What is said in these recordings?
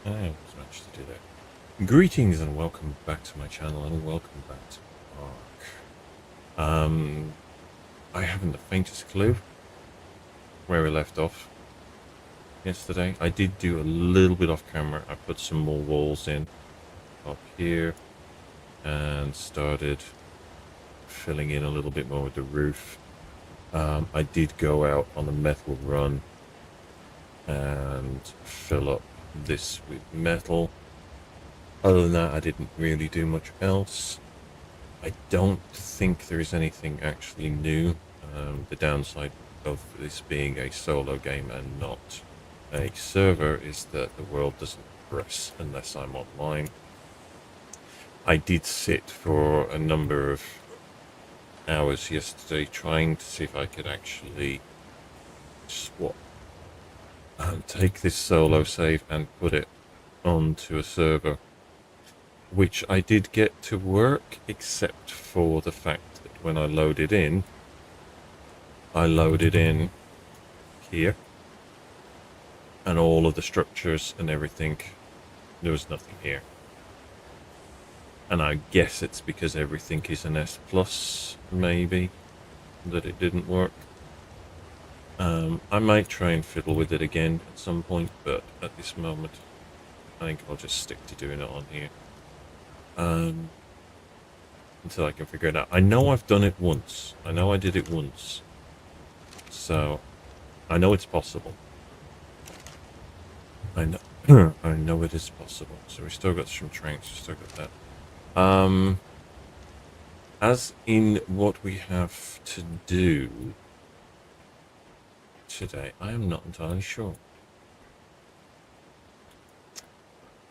I always managed to do that. Greetings and welcome back to my channel and welcome back to ARK. I haven't the faintest clue where we left off yesterday. I did do a little bit off camera. I put some more walls in up here and started filling in a little bit more with the roof. I did go out on a metal run and fill up this with metal. Other than that, I didn't really do much else. I don't think there is anything actually new. The downside of this being a solo game and not a server is that the world doesn't progress unless I'm online. I did sit for a number of hours yesterday trying to see if I could actually swap take this solo save and put it onto a server, which I did get to work, except for the fact that when I loaded in here, and all of the structures and everything, there was nothing here. And I guess it's because everything is an S+, maybe, that it didn't work. I might try and fiddle with it again at some point, but at this moment, I think I'll just stick to doing it on here. Until I can figure it out. I know I've done it once. I know I did it once. So, I know it's possible. I know, I know it is possible. So we still got some trains, we still got that. As in what we have to do today, I am not entirely sure.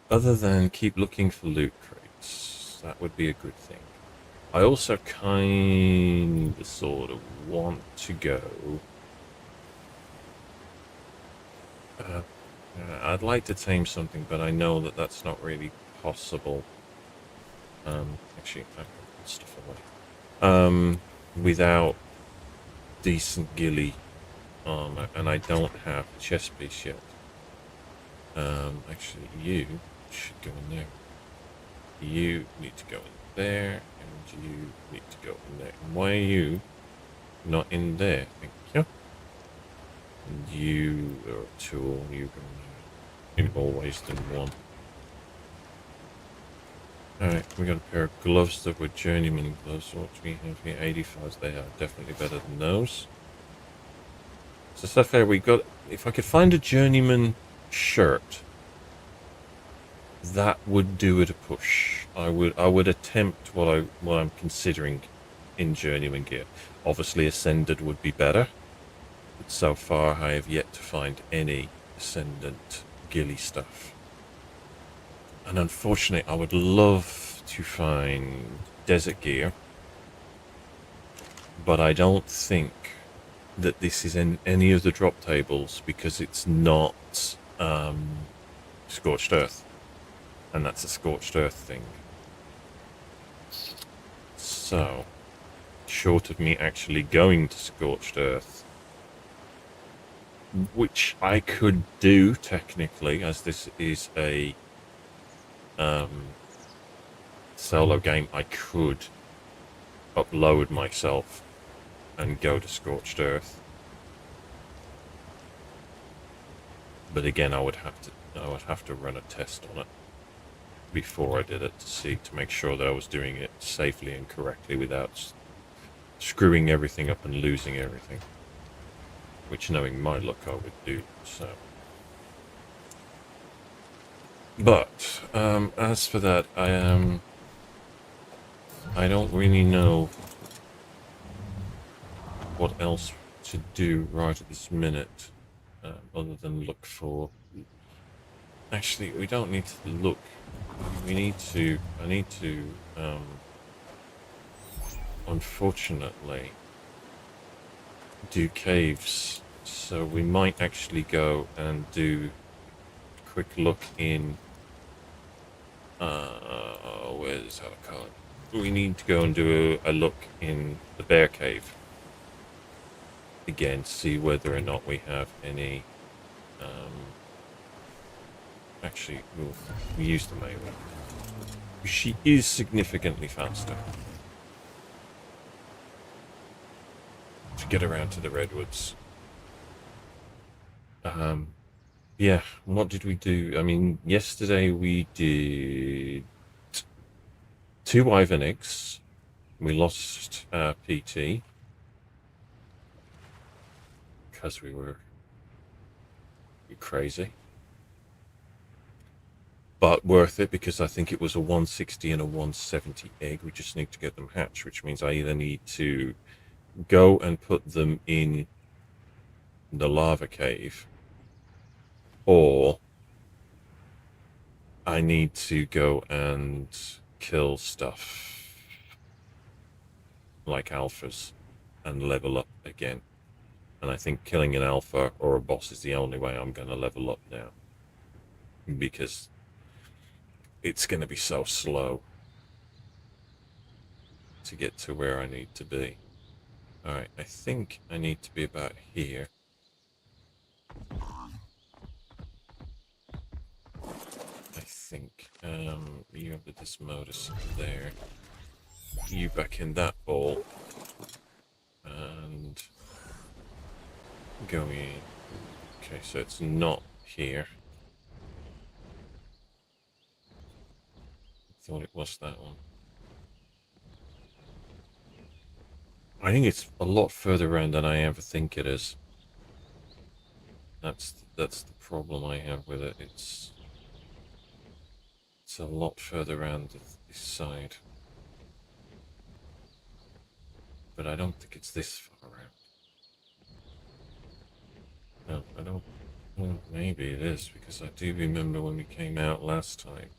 Other than keep looking for loot crates, that would be a good thing. I also kind of sort of want to go. I'd like to tame something, but I know that that's not really possible. Actually, I put stuff away. Without decent ghillie armor, and I don't have a chest piece yet. Actually, you should go in there. You need to go in there, and you need to go in there. And why are you not in there? Thank you. And you are a tool. You go in more ways than one. Alright, we got a pair of gloves that were journeyman gloves. What do we have here? 85s. They are definitely better than those. So stuff there we got. If I could find a journeyman shirt, that would do it a push. I would attempt what I'm considering in journeyman gear. Obviously ascended would be better, but so far I have yet to find any ascendant ghillie stuff. And unfortunately, I would love to find desert gear, but I don't think that this is in any of the drop tables because it's not scorched earth, and that's a scorched earth thing. So, short of me actually going to scorched earth, which I could do technically, as this is a solo game, I could upload myself and go to scorched earth, but again I would have to run a test on it before I did it to make sure that I was doing it safely and correctly without screwing everything up and losing everything, which knowing my luck I would do. So, but as for that, I don't really know what else to do right at this minute, other than look for. Actually, we don't need to look. I need to, unfortunately, do caves. So we might actually go and do a quick look in, where's ARK? We need to go and do a look in the bear cave. Again, see whether or not we have any Actually, we'll use the melee. She is significantly faster to get around to the redwoods. Yeah, what did we do? I mean, yesterday we did 2 wyvern eggs. We lost PT because we were crazy. But worth it because I think it was a 160 and a 170 egg. We just need to get them hatched, which means I either need to go and put them in the lava cave, or I need to go and kill stuff like alphas and level up again. And I think killing an alpha or a boss is the only way I'm going to level up now, because it's going to be so slow to get to where I need to be. Alright, I think I need to be about here. I think you have the Dismodus there. You back in that ball. And go in. Okay, so it's not here. I thought it was that one. I think it's a lot further around than I ever think it is. That's the problem I have with it. It's a lot further around this side. But I don't think it's this far around. No, I don't. Well, maybe it is, because I do remember when we came out last time.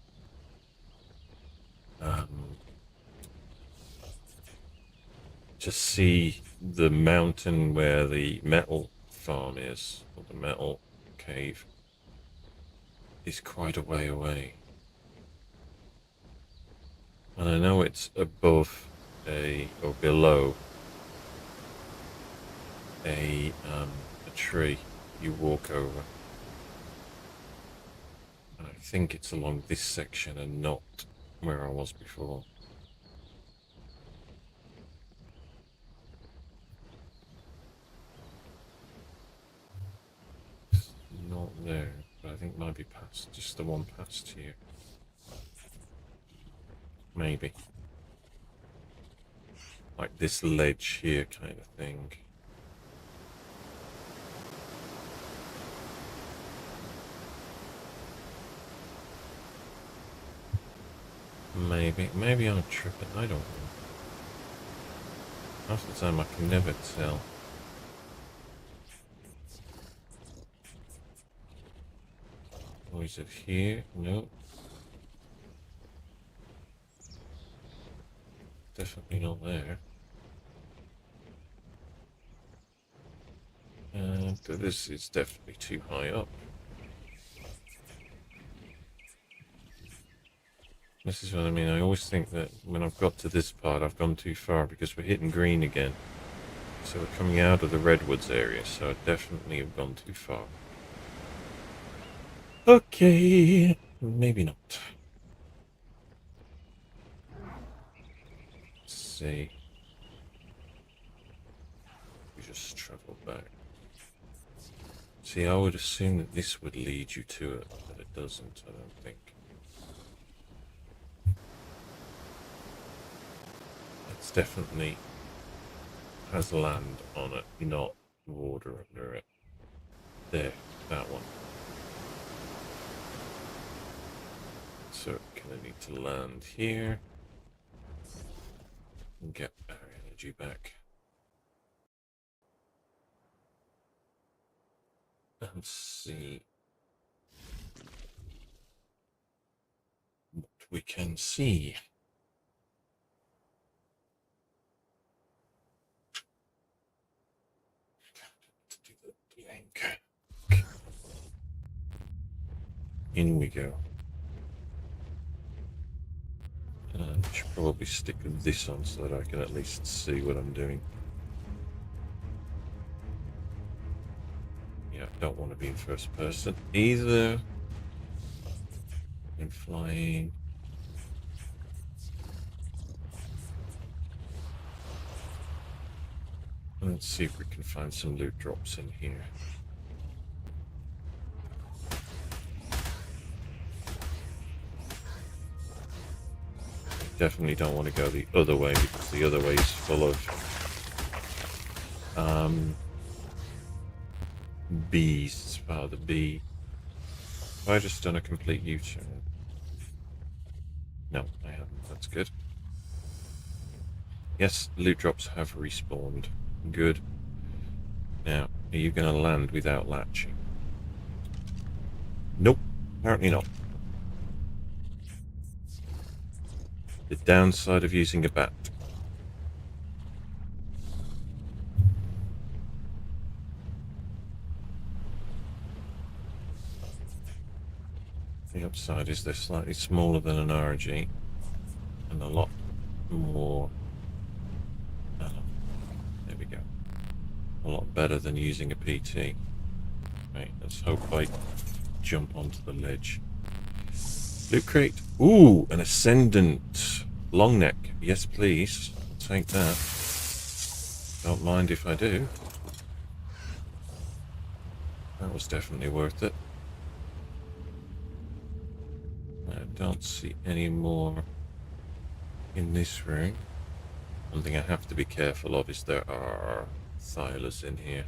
Just see the mountain where the metal farm is, or the metal cave, is quite a way away. And I know it's above or below a tree you walk over. And I think it's along this section and not where I was before. It's not there, but I think it might be past, just the one past here. Maybe. Like this ledge here kind of thing. Maybe I'm tripping, I don't know. Half the time I can never tell. Oh, is it here? No. Definitely not there. But this is definitely too high up. This is what I mean. I always think that when I've got to this part, I've gone too far, because we're hitting green again. So we're coming out of the redwoods area, so I definitely have gone too far. Okay, maybe not. Let's see. We just travel back. See, I would assume that this would lead you to it, but it doesn't, I don't think. It's definitely has land on it, not water under it. There, that one. So gonna need to land here and get our energy back. And see what we can see. In we go. I should probably stick this on so that I can at least see what I'm doing. Yeah, I don't want to be in first person either. And flying. Let's see if we can find some loot drops in here. Definitely don't want to go the other way because the other way is full of bees. It's part of the bee. Have I just done a complete U-turn? No, I haven't. That's good. Yes, loot drops have respawned. Good. Now, are you going to land without latching? Nope, apparently not. The downside of using a bat. The upside is they're slightly smaller than an RG and a lot more... there we go. A lot better than using a PT. Right, let's hope I jump onto the ledge. Loot crate. Ooh, an Ascendant long neck. Yes, please. I'll take that. Don't mind if I do. That was definitely worth it. I don't see any more in this room. One thing I have to be careful of is there are Thylers in here,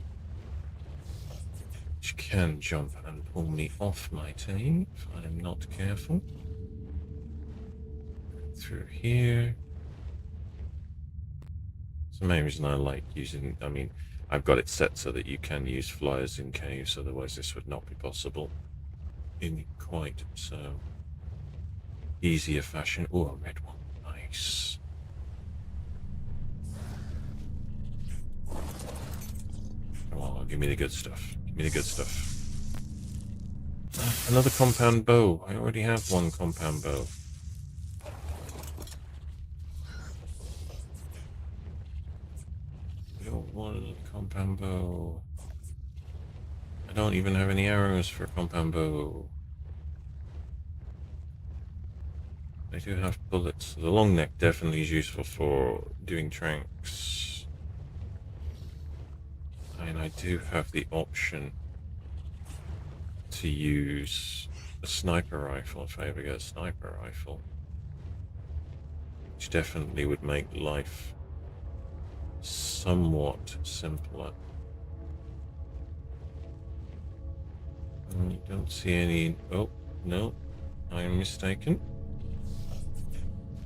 which can jump and pull me off my team if I'm not careful. Through here. It's the main reason I like using, I mean, I've got it set so that you can use flyers in caves, otherwise this would not be possible in quite so easy a fashion. Oh, a red one. Nice. Come on, give me the good stuff. Give me the good stuff. Another compound bow. I already have one compound bow. I don't want another compound bow. I don't even have any arrows for a compound bow. I do have bullets. The long neck definitely is useful for doing tranks. And I do have the option to use a sniper rifle if I ever get a sniper rifle, which definitely would make life somewhat simpler. I don't see any... Oh, no, I am mistaken.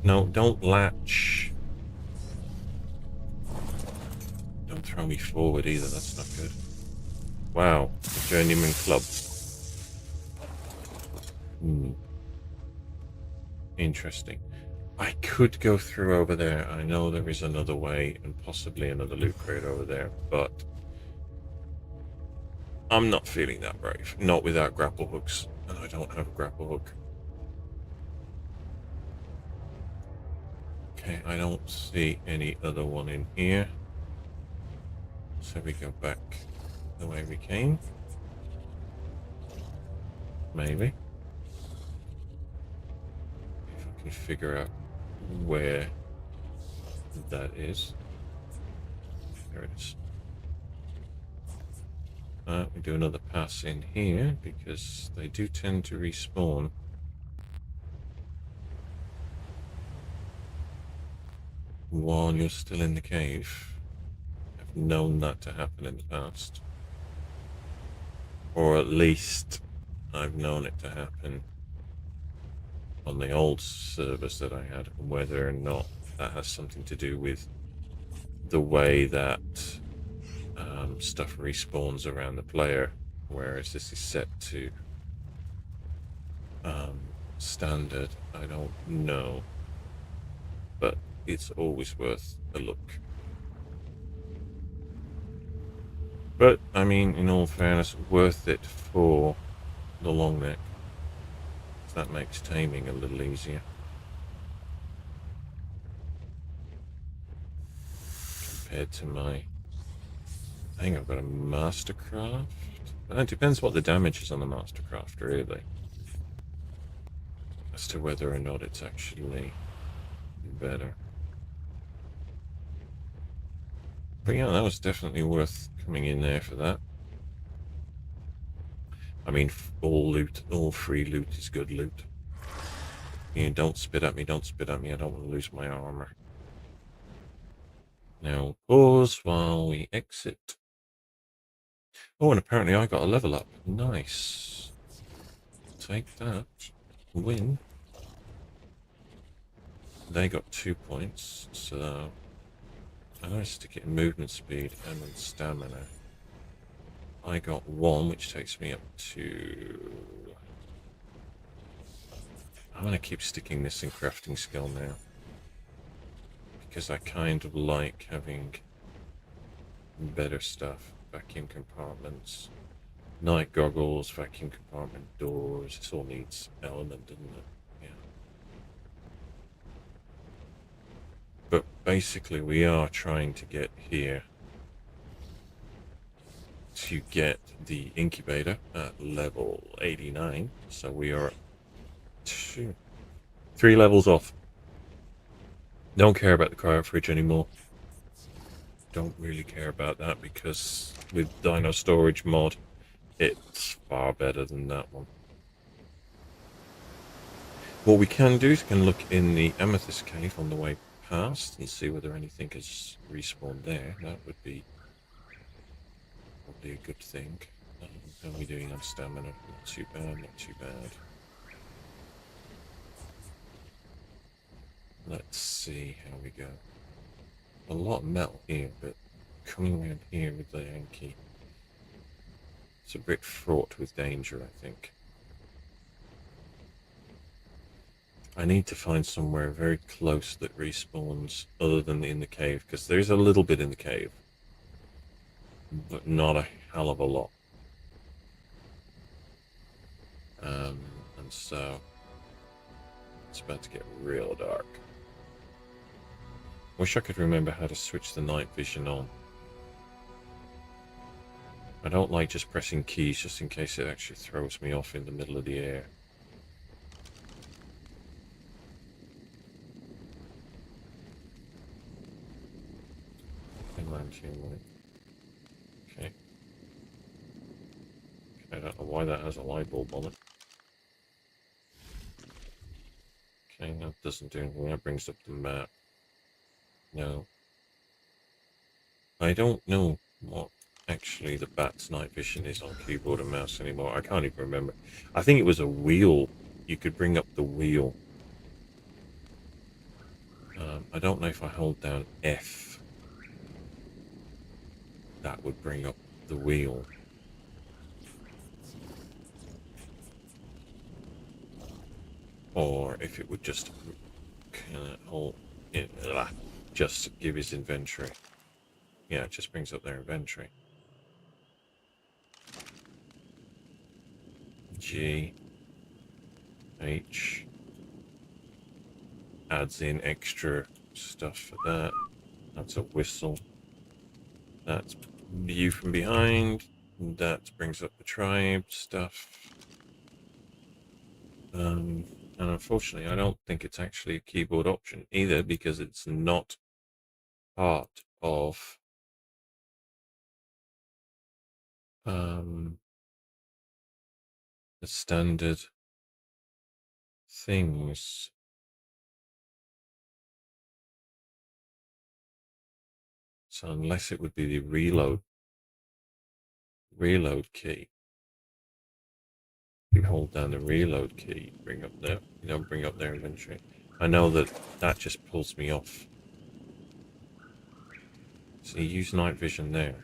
No, don't latch. Don't throw me forward either, that's not good. Wow, the Journeyman Club. Interesting. I could go through over there. I know there is another way and possibly another loot crate over there, but I'm not feeling that brave. Not without grapple hooks, and I don't have a grapple hook. Okay, I don't see any other one in here. So we go back the way we came. Maybe. If I can figure out where that is. There it is. We do another pass in here because they do tend to respawn. While you're still in the cave. I've known that to happen in the past. Or at least I've known it to happen on the old servers that I had, whether or not that has something to do with the way that stuff respawns around the player, whereas this is set to standard. I don't know, but it's always worth a look. But I mean, in all fairness, worth it for the long neck. That makes taming a little easier. Compared to my... I think I've got a Mastercraft. It depends what the damage is on the Mastercraft, really. as to whether or not it's actually better. But yeah, that was definitely worth coming in there for that. I mean, all loot, all free loot is good loot. You know, don't spit at me, don't spit at me, I don't want to lose my armor. Now, pause while we exit. Oh, and apparently I got a level up. Nice. Take that. Win. They got 2 points, so I'm going to stick it in movement speed and then stamina. I got 1, which takes me up to... I'm going to keep sticking this in crafting skill now, because I kind of like having better stuff. Vacuum compartments, night goggles, vacuum compartment doors. This all needs element, doesn't it? Yeah. But basically we are trying to get here to get the incubator at level 89. So we are 3 levels off. Don't care about the cryo fridge anymore. Don't really care about that, because with Dino Storage mod, it's far better than that one. What we can do is can look in the Amethyst Cave on the way past and see whether anything has respawned there. That would be probably a good thing. How are we doing on stamina? Not too bad, not too bad. Let's see how we go. A lot of metal here, but coming around here with the Yankee, it's a bit fraught with danger, I think. I need to find somewhere very close that respawns other than in the cave, because there's a little bit in the cave, but not a hell of a lot. And so it's about to get real dark. Wish I could remember how to switch the night vision on. I don't like just pressing keys just in case it actually throws me off in the middle of the air. Okay. I don't know why that has a light bulb on it. Okay, that doesn't do anything. That brings up the map. No. I don't know what actually the bat's night vision is on keyboard and mouse anymore. I can't even remember. I think it was a wheel. You could bring up the wheel. I don't know if I hold down F, that would bring up the wheel. Or if it would just hold it, just give his inventory. Yeah, it just brings up their inventory. G, H, adds in extra stuff for that. That's a whistle. That's view from behind. That brings up the tribe stuff. And unfortunately, I don't think it's actually a keyboard option either, because it's not part of the standard things. So unless it would be the reload key. You hold down the reload key, bring up their, bring up their inventory. I know that just pulls me off. So you use night vision there.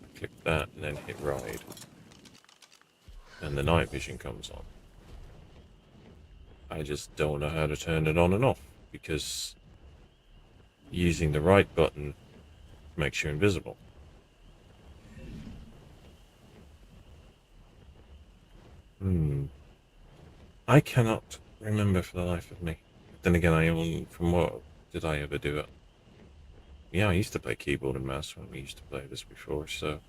I click that and then hit ride. And the night vision comes on. I just don't know how to turn it on and off, because using the right button makes you invisible. I cannot remember for the life of me. Then again, from what did I ever do it? Yeah, I used to play keyboard and mouse when we used to play this before, so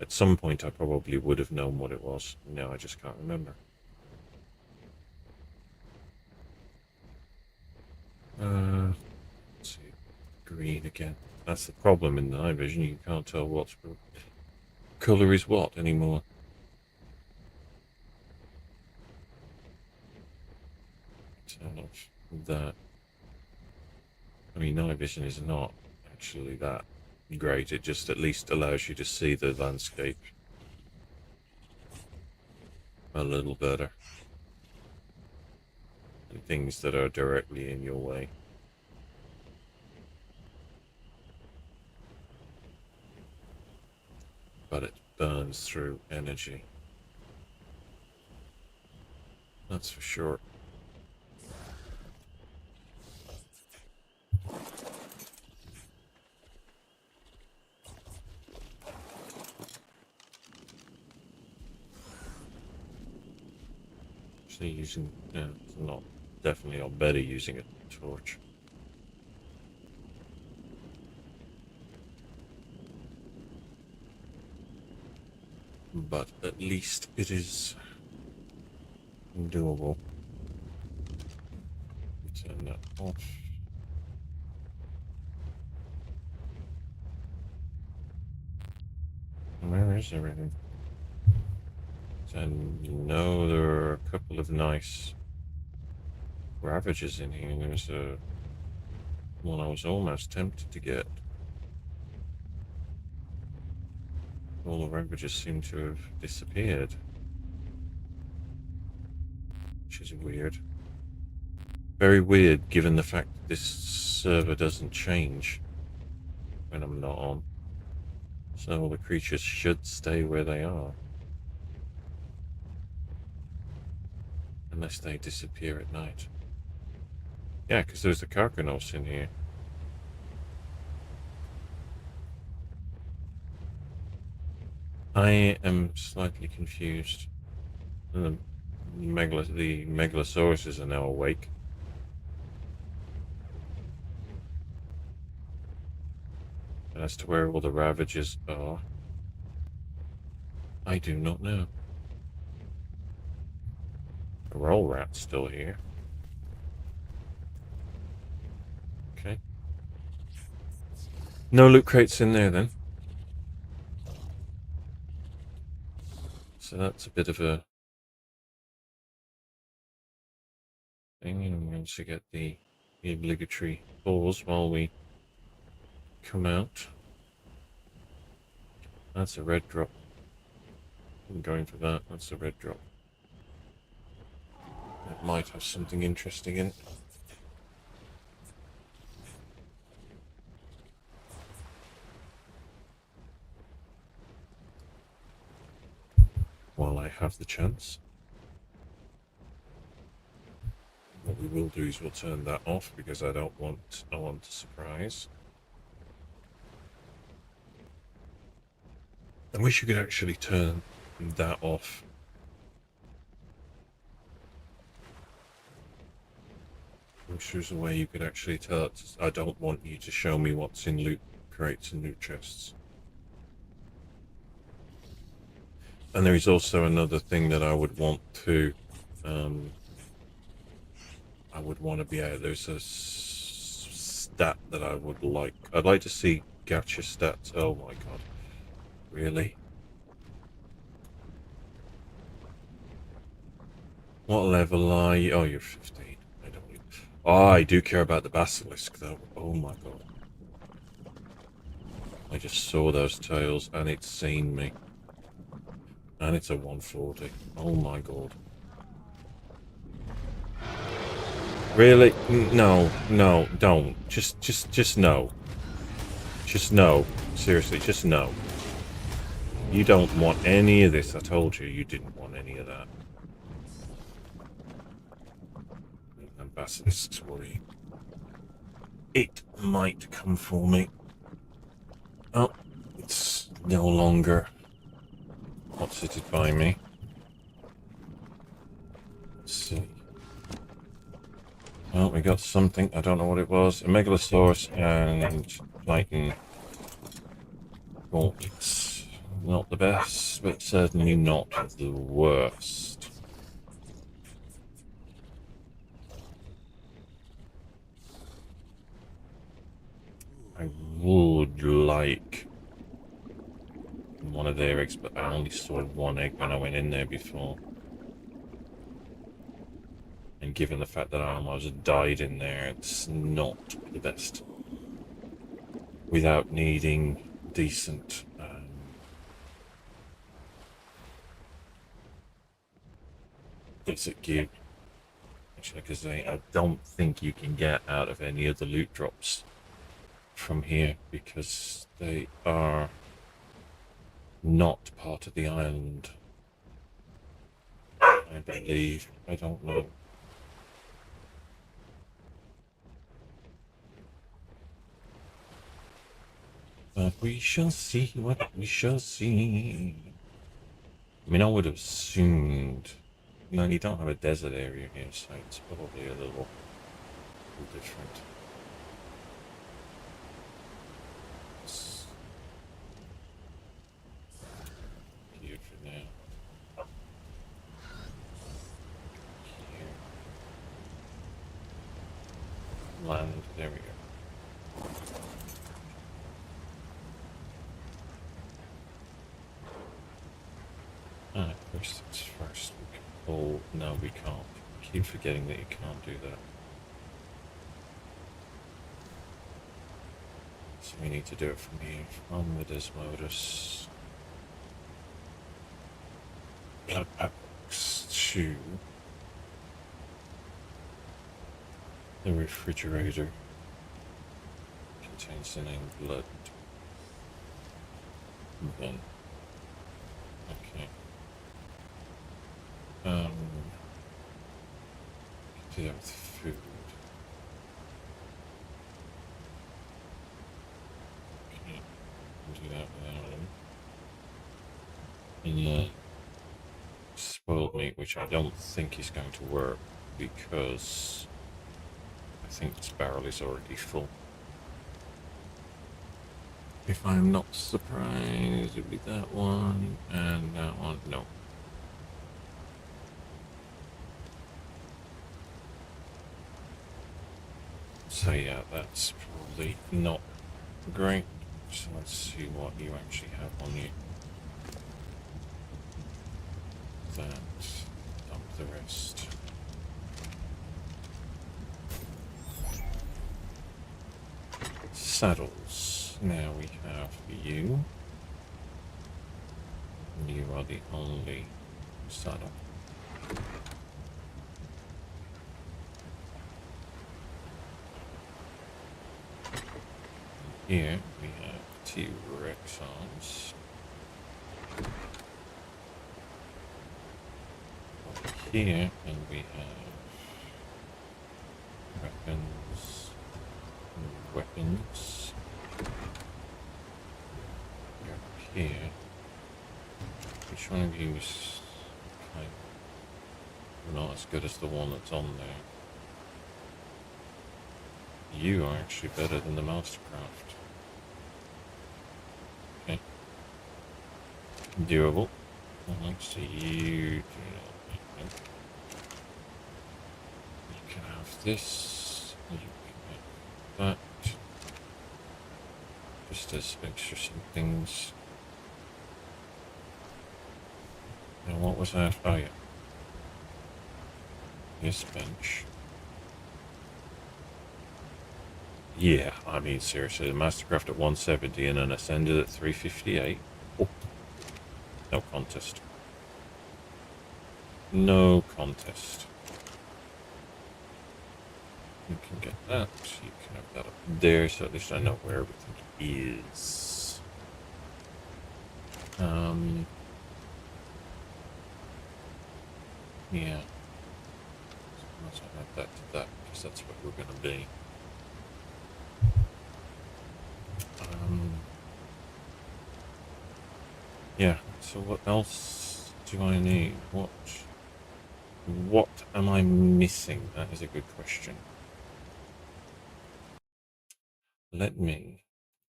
At some point I probably would have known what it was. No, I just can't remember. Let's see. Green again. That's the problem in the night vision. You can't tell what colour is what anymore. Turn off that. I mean, night vision is not actually that great. It just at least allows you to see the landscape a little better. And things that are directly in your way. But it burns through energy. That's for sure. Actually using, it's not, definitely not better using a torch. But at least it is doable. Turn that off. Where is everything? And you know, there are a couple of nice ravages in here. There's a one I was almost tempted to get. All the ravages seem to have disappeared, which is weird. Very weird, given the fact that this server doesn't change when I'm not on. So all the creatures should stay where they are. Unless they disappear at night. Yeah, because there's a Carcanos in here. I am slightly confused. And the Megalosauruses are now awake. And as to where all the Ravagers are, I do not know. The Roll Rat's still here. Okay. No loot crates in there then. So that's a bit of a thing. I'm going to get the obligatory pause while we come out. That's a red drop. I'm going for that. That's a red drop. It might have something interesting in it. While I have the chance. What we will do is we'll turn that off because I want a surprise. I wish you could actually turn that off. I wish there was a way you could actually tell it. I don't want you to show me what's in loot crates and loot chests. And there is also another thing that I would want to, I would want to be able, there's a stat that I would like. I'd like to see gacha stats. Oh my god. Really? What level are you? Oh, you're 15. I don't need... Oh, I do care about the basilisk though. Oh my god. I just saw those tails and it's seen me. And it's a 140. Oh my god. Really? No, no, don't. Just no. Just no. Seriously, just no. You don't want any of this. I told you, you didn't want any of that. And basilisk's worry. It might come for me. Oh, it's no longer hot-sitted by me. Let's see. Well, we got something. I don't know what it was. A Megalosaurus and Titan gauntlets. Not the best, but certainly not the worst. I would like one of their eggs, but I only saw one egg when I went in there before. And given the fact that I almost died in there, it's not the best. Without needing decent basic gear. Actually, because I don't think you can get out of any of the loot drops from here because they are not part of the island. I believe. I don't know. But we shall see what we shall see. I mean, I would have assumed. No, you don't have a desert area here, so it's probably a little different. It's here for now. Here. Land. There we go. First things first. We can pull. No, we can't. I keep forgetting that you can't do that. So we need to do it from here, from the Desmodus. Packs to the refrigerator. Contains the name blood. Then. Okay. Do that with food. Okay. Do that without them. And then spoiled meat, which I don't think is going to work because I think this barrel is already full. If I'm not surprised, it'll be that one and that one. No. So yeah, that's probably not great. So let's see what you actually have on you. That, dump the rest. Saddles. Now we have you. You are the only saddle. Here we have T-Rex arms. Over here, and we have weapons. Over here. Which one of you is kind of not as good as the one that's on there? You are actually better than the Mastercraft. Okay. Durable. Let's see you. You can have this. You can have that. Just as extra some things. And what was that? Oh yeah. This bench. Yeah, I mean seriously, the Mastercraft at 170 and an Ascended at 358. Oh, no contest. No contest. You can get that. You can have that up there, so at least I know where everything is. Yeah. So I'll add that to that, because that's what we're going to be. Yeah, so what else do I need? What am I missing? That is a good question. Let me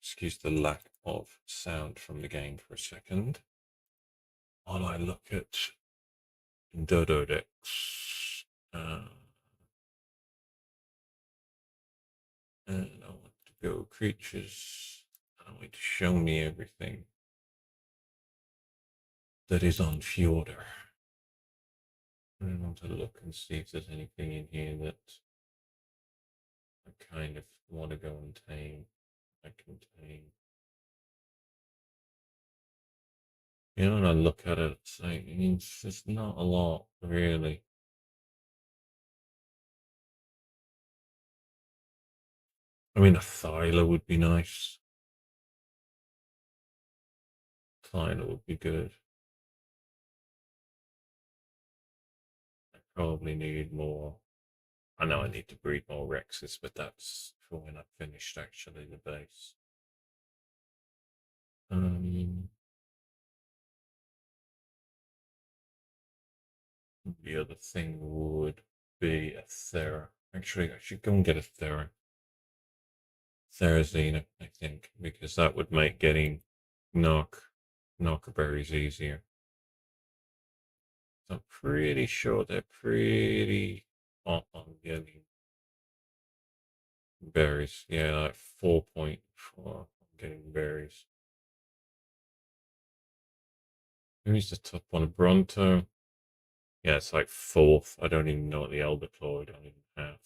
excuse the lack of sound from the game for a second while I look at Dododex. And I want to go creatures. I want to show me everything that is on Fjorder. I want to look and see if there's anything in here that I kind of want to go and tame. I can tame. You know, when I look at it, it's like, it's not a lot, really. I mean, a Thyla would be nice. Thyla would be good. I probably need more. I know I need to breed more Rexes, but that's for when I've finished actually the base. The other thing would be a Thera. Actually, I should go and get a Thera. Therazina, I think, because that would make getting knockerberries easier. So I'm pretty sure they're pretty hot on getting berries. Yeah, like 4.4 on getting berries. Who's the top one? Bronto. Yeah, it's like 4th. I don't even know what the Elder Claw I don't even have.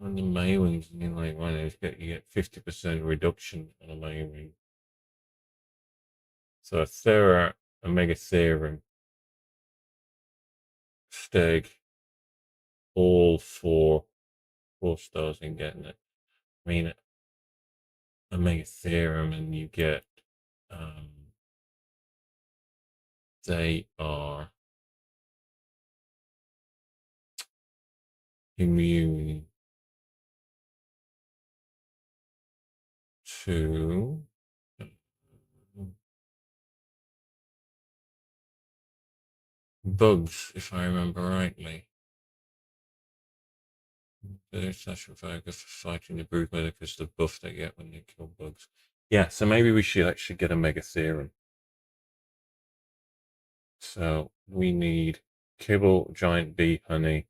On the Maywings, you like one you get 50% reduction on a Maywing. So a Thera, a Megatherium, Steg, all 4 stars in getting it. I mean, a Megatherium, and you get they are immune to bugs, if I remember rightly. There's natural fire good for fighting the broodmother because the buff they get when they kill bugs. Yeah, so maybe we should actually get a Megatherium. So we need kibble, giant bee honey.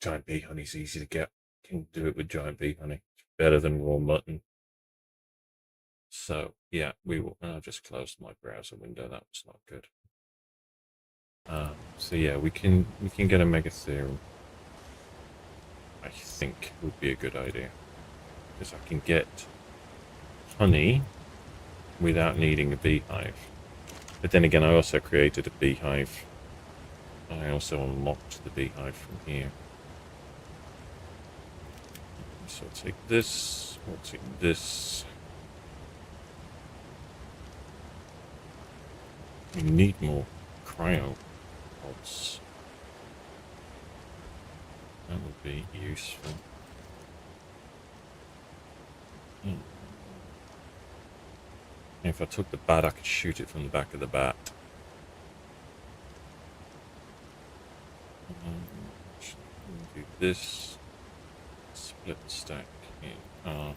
Giant bee honey's easy to get. Can do it with giant bee honey. It's better than raw mutton. So yeah, we will. I just closed my browser window. That was not good. So yeah, we can get a Megatherium. I think would be a good idea because I can get honey without needing a beehive. But then again, I also created a beehive. I also unlocked the beehive from here. So I'll take this. We'll take this. We need more cryo pods. That would be useful. If I took the bat, I could shoot it from the back of the bat. Do this. Split the stack in half.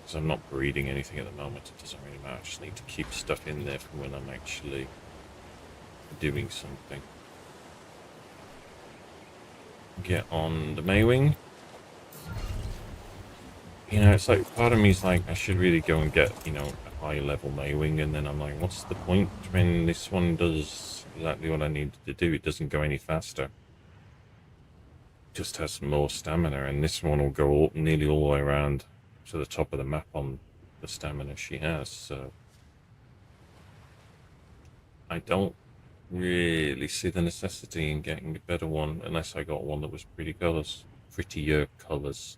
Because I'm not breeding anything at the moment, it doesn't really matter. I just need to keep stuff in there for when I'm actually doing something. Get on the Maywing. You know, it's like, part of me's like, I should really go and get, you know, a high level Maywing, and then I'm like, what's the point when this one does exactly what I need to do? It doesn't go any faster. It just has more stamina, and this one will go nearly all the way around to the top of the map on the stamina she has, so I don't really see the necessity in getting a better one unless I got one that was prettier colors.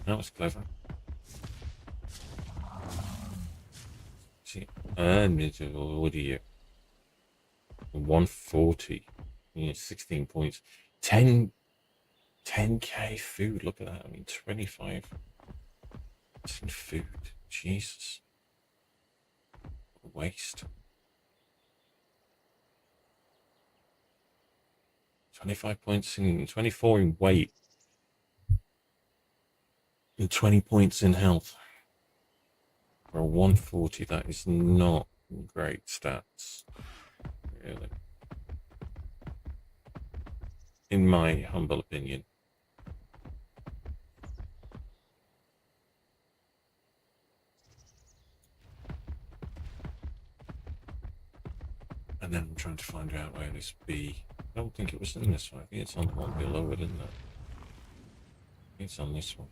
That was clever. See, what are you? 140. Yeah, 16 points. 10k food. Look at that. I mean, 25. It's in food. Jesus. Waste. 25 points in 24 in weight. And 20 points in health. For a 140, that is not great stats. Really. In my humble opinion. And then I'm trying to find out where this B. I don't think it was in this one. I think it's on the one below it, isn't it? It's on this one.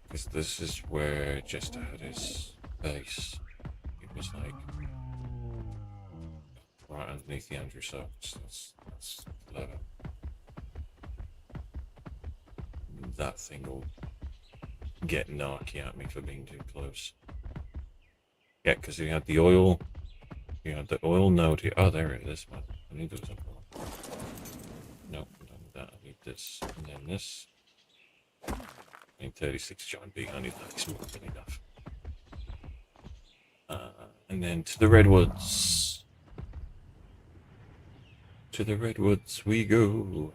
Because this is where Jester had his base. It was like right underneath the Andrew Soaps. That's clever. That thing will get narky at me for being too close. Yeah, because you had the oil. You had the oil node here. Oh, there it is, man. I need those up. No, I'm done with that. I need this, and then this. I need 36 giant B. I need that. It's more than enough. And then to the redwoods. To the redwoods we go.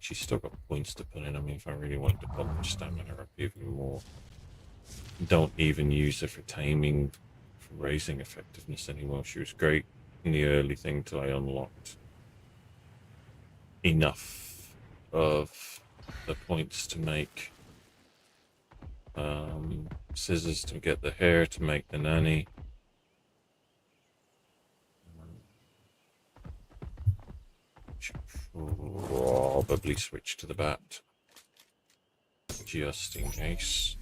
She's still got points to put in. I mean, if I really wanted to pump her stamina up even more. Don't even use her for taming, for raising effectiveness anymore. She was great in the early thing till I unlocked enough of the points to make scissors, to get the hair, to make the nanny. Should probably switch to the bat, just in case.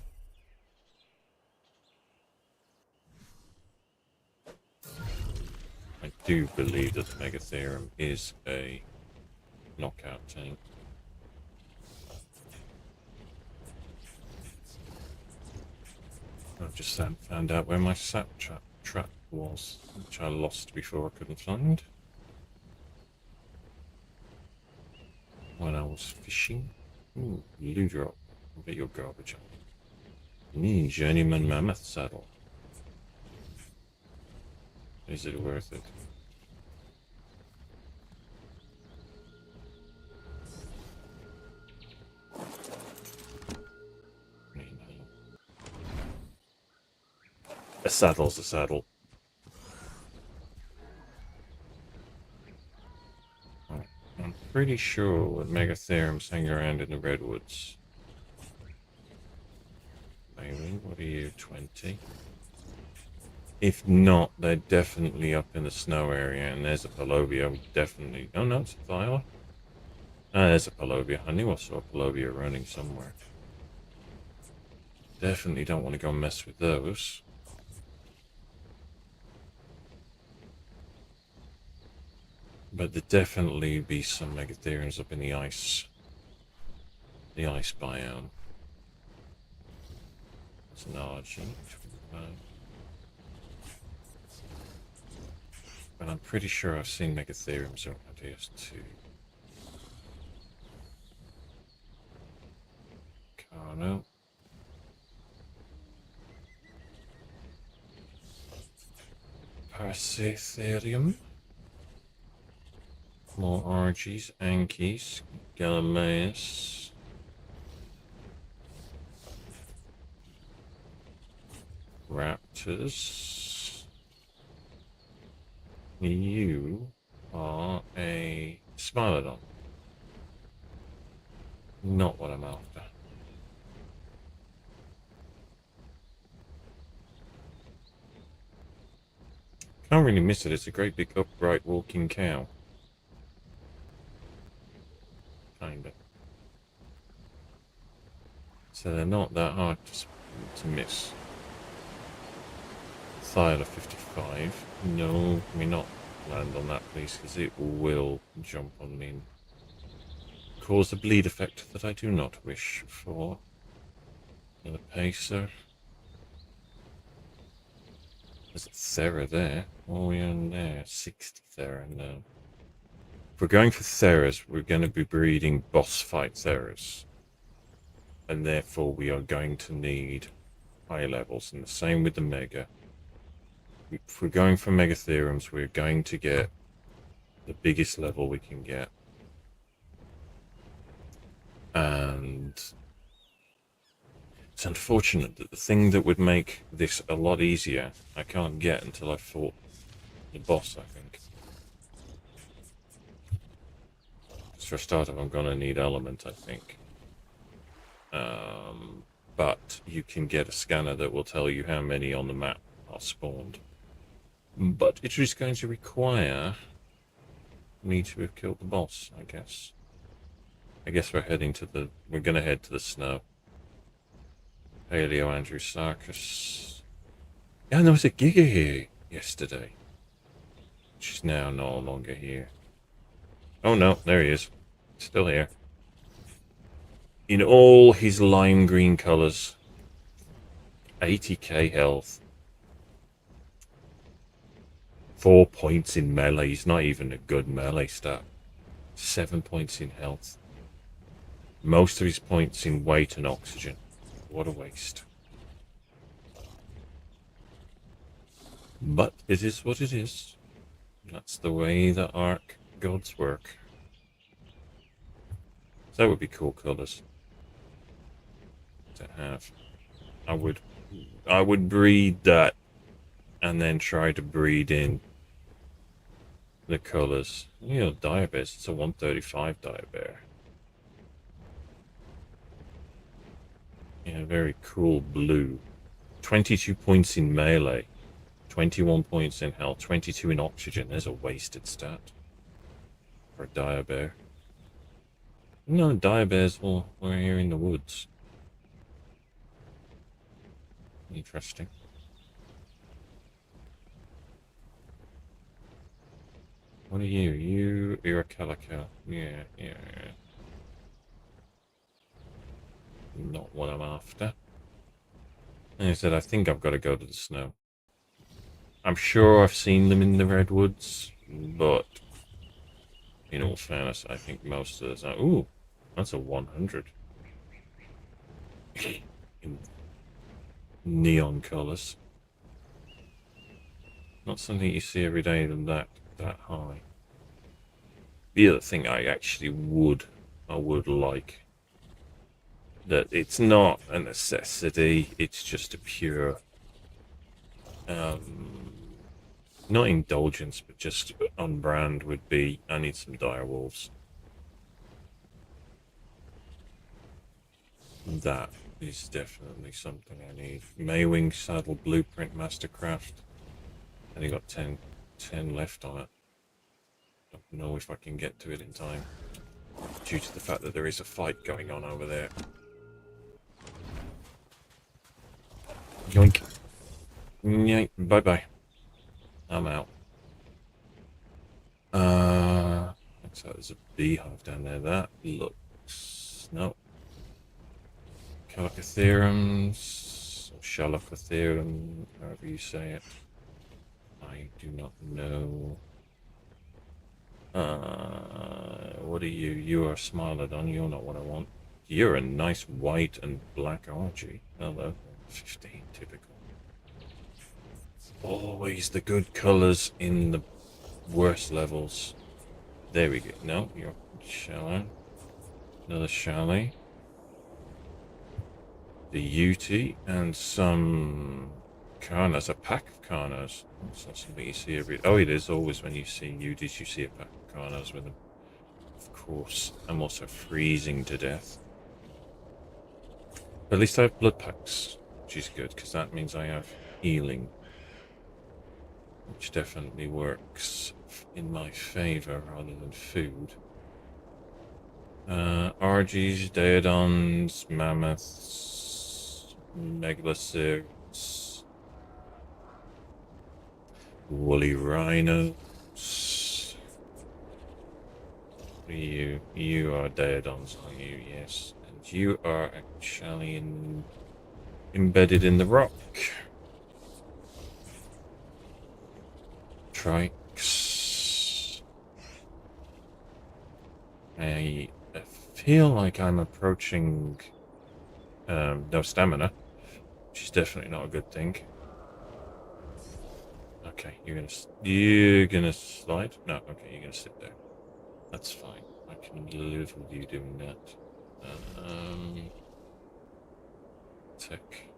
I do believe that the Megatherium is a knockout tank. I've just found out where my sap trap was, which I lost before I couldn't find. When I was fishing. Ooh, blue drop. I bet you're garbage. Journeyman mammoth saddle. Is it worth it? A saddle's a saddle. I'm pretty sure that Megatherium's hang around in the redwoods. Maybe, what are you, 20? If not, they're definitely up in the snow area, and there's a Palovia, definitely. Oh no, it's a Viola. Ah, there's a Palovia. I knew I saw a Palovia running somewhere. Definitely don't want to go mess with those. But there'd definitely be some Megatheriums up in the ice biome. It's an RG. But I'm pretty sure I've seen Megatheriums around here too. Carno. Paracetherium. More RGs, Ankies, Gallimimus. Raptors. You are a Smilodon. Not what I'm after. Can't really miss it. It's a great big upright walking cow. Kinda. So they're not that hard to miss. Thyla 55. No, can we not land on that, please? Because it will jump on me and cause a bleed effect that I do not wish for. Another Pacer. There's a Thera there. What are we on there? 60 Thera, no. If we're going for Theras, we're going to be breeding boss fight Theras. and therefore we are going to need high levels, and the same with the Mega. If we're going for Mega Theorems, we're going to get the biggest level we can get. And it's unfortunate that the thing that would make this a lot easier, I can't get until I've fought the boss, I think. Because for a start, I'm going to need Element, I think. But you can get a scanner that will tell you how many on the map are spawned. But it is going to require me to have killed the boss, I guess. I guess we're going to head to the snow. Paleo Andrew Sarkis. Yeah, there was a Giga here yesterday. She's now no longer here. Oh no, there he is. Still here. In all his lime green colours. 80k health. 4 points in melee. He's not even a good melee stat. 7 points in health. Most of his points in weight and oxygen. What a waste. But it is what it is. That's the way the ARK gods work. So that would be cool colours to have. I would breed that and then try to breed in the colours. You know, Diabears, it's a 135 Diabear. Yeah, very cool blue. 22 points in melee. 21 points in health. 22 in oxygen. There's a wasted stat for a Diabear. No, Diabears were here in the woods. Interesting. What are you? You're a Calico. Yeah. Not what I'm after. Like I said, I think I've got to go to the snow. I'm sure I've seen them in the redwoods, but in all fairness, I think most of the time... Ooh, that's a 100. In neon colours. Not something you see every day than that high. The other thing I would like, that it's not a necessity, it's just a pure not indulgence, but just on brand, would be I need some direwolves. That is definitely something I need. Maywing Saddle Blueprint Mastercraft. Only got 10 left on it. Don't know if I can get to it in time, due to the fact that there is a fight going on over there. Yoink. Yoink. Bye-bye. I'm out. Looks like there's a beehive down there. That looks... No. Calicotherems, or Shallocotherum, however you say it. I do not know. What are you? You are a Smilodon. You're not what I want. You're a nice white and black Archie. Hello. 15, typical. Always the good colours in the worst levels. There we go. No, you're shallow. Another chalet. The UT and some Karnas, a pack of Karnas. It's not something you see every... Oh, it is always when you see UTs, you see a pack of Karnas with them. Of course. I'm also freezing to death. But at least I have blood packs, which is good, because that means I have healing, which definitely works in my favour rather than food. RGs, Daedons, Mammoths, Megaloceros, Woolly Rhinos. You are Daedons, are you? Yes. And you are actually embedded in the rock. Trikes. I feel like I'm approaching no stamina, which is definitely not a good thing. Okay, you're gonna slide? No, okay, you're gonna sit there. That's fine. I can live with you doing that. Tick.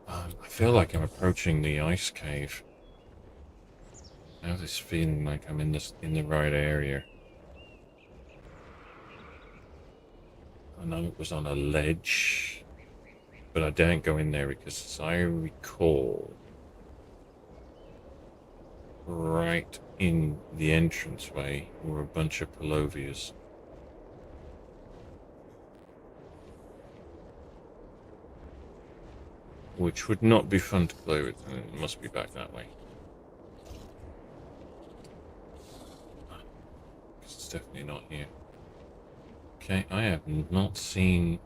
I feel like I'm approaching the ice cave. I have this feeling like I'm in the right area. I know it was on a ledge, but I daren't go in there because, as I recall, right in the entranceway were a bunch of Palovias. Which would not be fun to play with, and it must be back that way. Because it's definitely not here. Okay, I have not seen...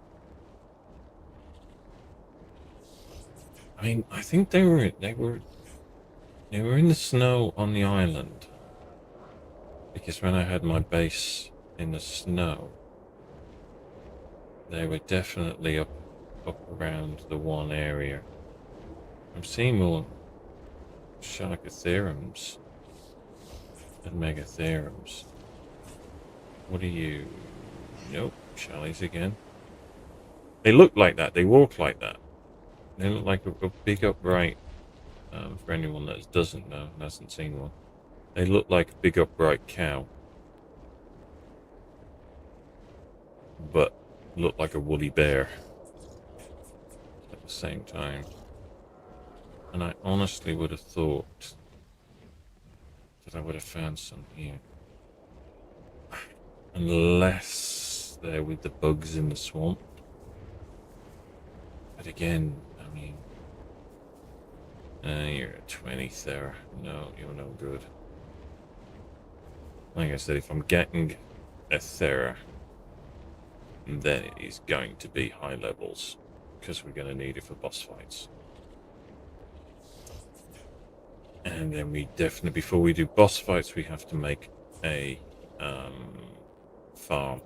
I mean, I think they were in the snow on the island. Because when I had my base in the snow, they were definitely up around the one area. I'm seeing more Sharkotherums and Megatherums. What are you? Nope, Shallies again. They look like that. They walk like that. They look like a big upright. For anyone that doesn't know and hasn't seen one, they look like a big upright cow, but look like a woolly bear at the same time. And I honestly would have thought that I would have found some here, unless they're with the bugs in the swamp. But again, I mean, you're a 20th there. No, you're no good. Like I said, if I'm getting a Thera, then it is going to be high levels, because we're going to need it for boss fights. And then we definitely, before we do boss fights, we have to make a farm,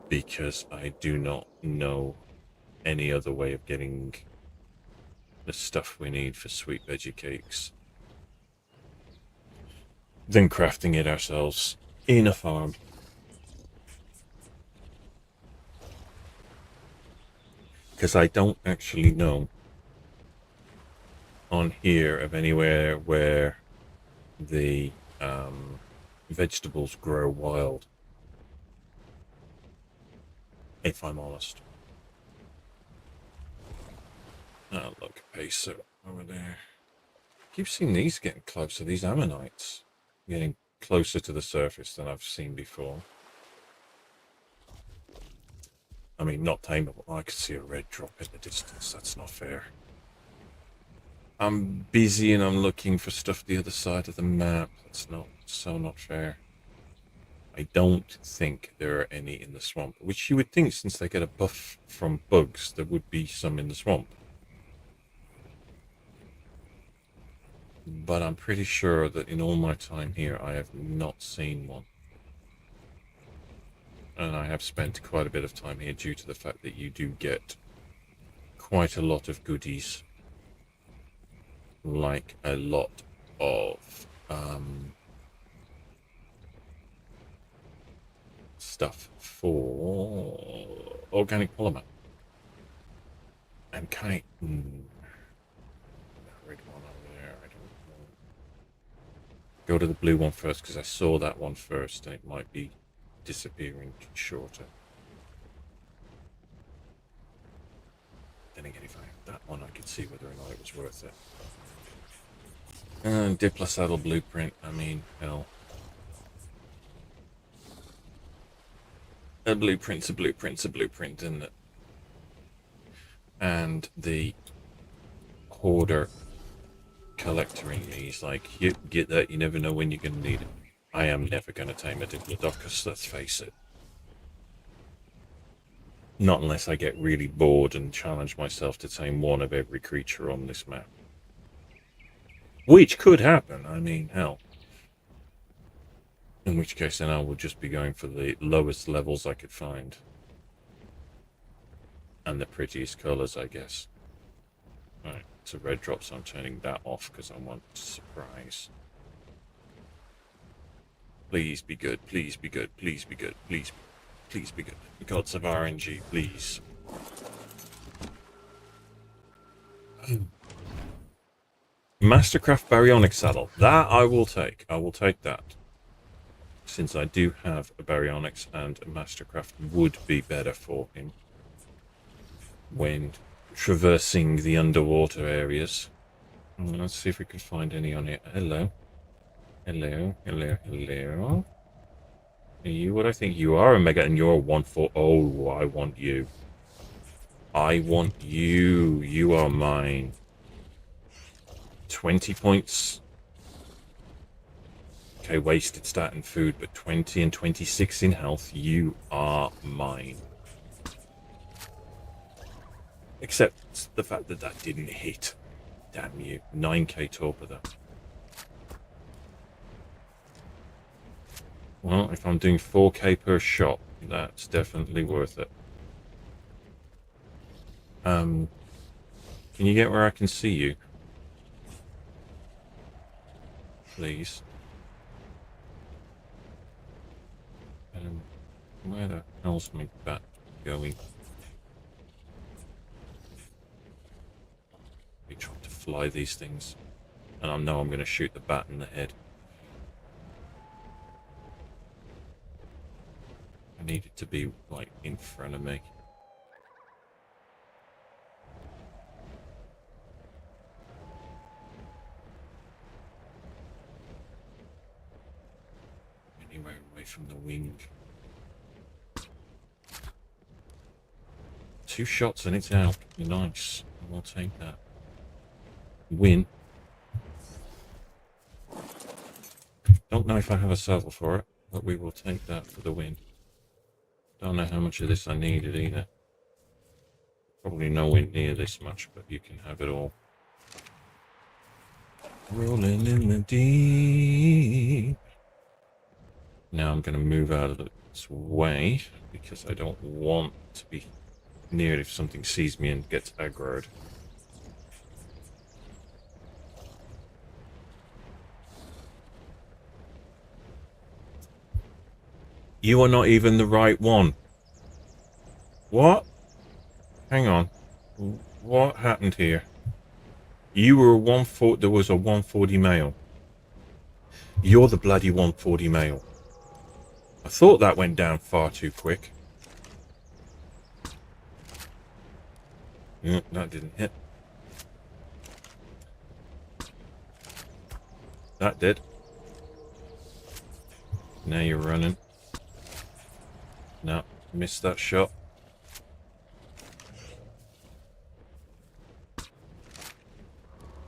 because I do not know any other way of getting the stuff we need for sweet veggie cakes than crafting it ourselves in a farm. Because I don't actually know on here of anywhere where the vegetables grow wild, if I'm honest. Oh, look, Pacer over there. I keep seeing these getting closer, these ammonites getting closer to the surface than I've seen before. I mean, not tameable. I can see a red drop in the distance. That's not fair. I'm busy and I'm looking for stuff the other side of the map. That's not fair. I don't think there are any in the swamp, which you would think, since they get a buff from bugs, there would be some in the swamp. But I'm pretty sure that in all my time here, I have not seen one. And I have spent quite a bit of time here due to the fact that you do get quite a lot of goodies. Like a lot of stuff for organic polymer. And kite. That red one over there, I don't know. Go to the blue one first, because I saw that one first and it might be disappearing shorter. Then again, if I had that one, I could see whether or not it was worth it. Diplo saddle blueprint, I mean, hell. A blueprint's a blueprint's a blueprint, isn't it? And the hoarder collector in me is like, you get that, you never know when you're going to need it. I am never going to tame a Diplodocus, let's face it. Not unless I get really bored and challenge myself to tame one of every creature on this map. Which could happen, I mean, hell. In which case then I will just be going for the lowest levels I could find. And the prettiest colours, I guess. Right, it's a red drop, so I'm turning that off because I want surprise. Please be good, please be good, please be good, please be good. Gods of RNG, please. Mastercraft Baryonic Saddle. That I will take. I will take that. Since I do have a Baryonyx, and a Mastercraft would be better for him when traversing the underwater areas. Let's see if we can find any on it. Hello. Hello. Hello. Hello. Are you what I think you are, Omega? And you're 1-4. Oh, I want you. I want you. You are mine. 20 points. Okay, wasted stat in food, but 20 and 26 in health. You are mine. Except the fact that that didn't hit. Damn you. 9k torpedo. Well, if I'm doing 4k per shot, that's definitely worth it. Can you get where I can see you? Please. Where the hell's my bat going? We try to fly these things. And I know I'm going to shoot the bat in the head. I need it to be, like, in front of me. Anywhere away from the wing. 2 shots and it's out. Nice. We'll take that. Win. Don't know if I have a saddle for it, but we will take that for the win. Don't know how much of this I needed either. Probably nowhere near this much, but you can have it all. Rolling in the deep. Now I'm going to move out of its way because I don't want to be near it if something sees me and gets aggroed. You are not even the right one. What? Hang on. What happened here? You were a 140. There was a 140 male. You're the bloody 140 male. I thought that went down far too quick. That didn't hit. That did. Now you're running. No, missed that shot.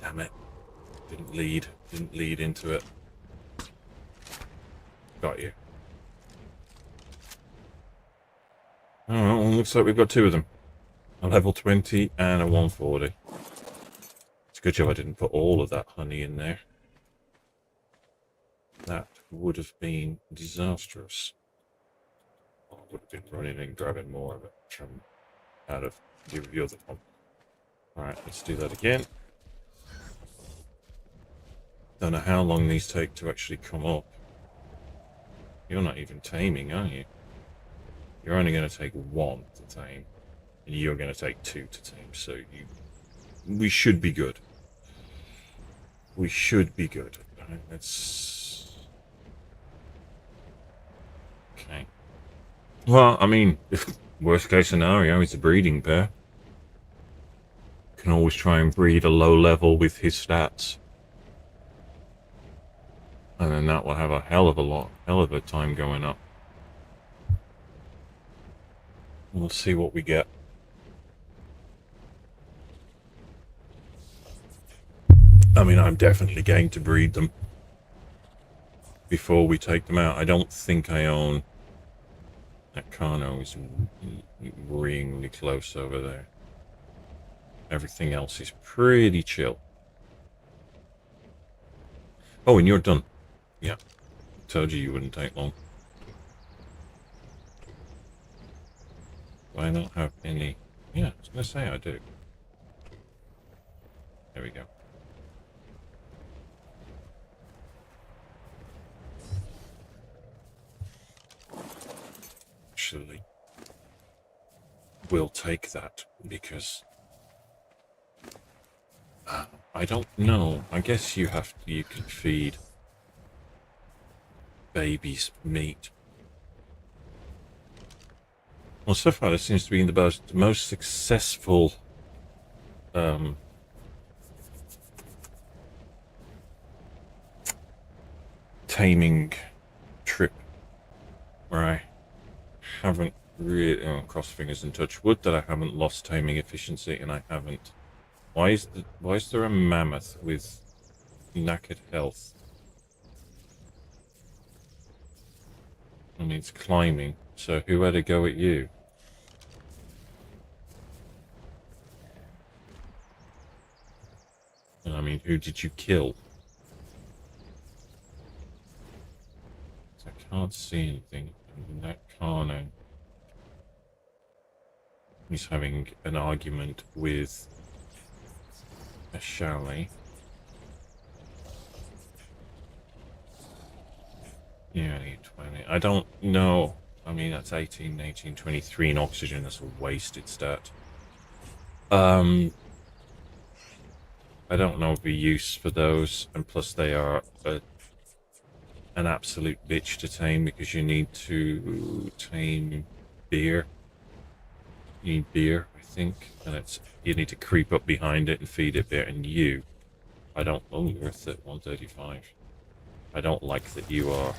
Damn it. Didn't lead into it. Got you. Oh, well, looks like we've got 2 of them. A level 20 and a 140. It's a good job I didn't put all of that honey in there. That would have been disastrous. I would have been running and grabbing more of it from out of the other one. Alright, let's do that again. Don't know how long these take to actually come up. You're not even taming, are you? You're only going to take 1 to tame. And you're going to take 2 to tame, so we should be good. We should be good. Right, let's... Okay. Well, I mean, if worst case scenario, it's a breeding pair. Can always try and breed a low level with his stats. And then that will have a hell of a time going up. We'll see what we get. I mean, I'm definitely going to breed them before we take them out. I don't think I own... That Carno is really close over there. Everything else is pretty chill. Oh, and you're done. Yeah. Told you wouldn't take long. Do I not have any? Yeah, I was going to say I do. There we go. Actually, we'll take that because I don't know. I guess you can feed babies meat. Well, so far this seems to be the most successful taming trip where I haven't really, cross fingers and touch wood that I haven't lost taming efficiency, and I haven't. Why is there a mammoth with knackered health? I mean, it's climbing, so who had a go at you? And I mean, who did you kill? I can't see anything in that corner. He's having an argument with a chalet. Yeah, I need 20. I don't know. I mean, that's 18, 18, 23 in oxygen. That's a wasted stat. I don't know the use for those, and plus they are an absolute bitch to tame because you need to tame beer. You need beer, I think, and you need to creep up behind it and feed it beer. And I don't. Oh, you're at 135. I don't like that you are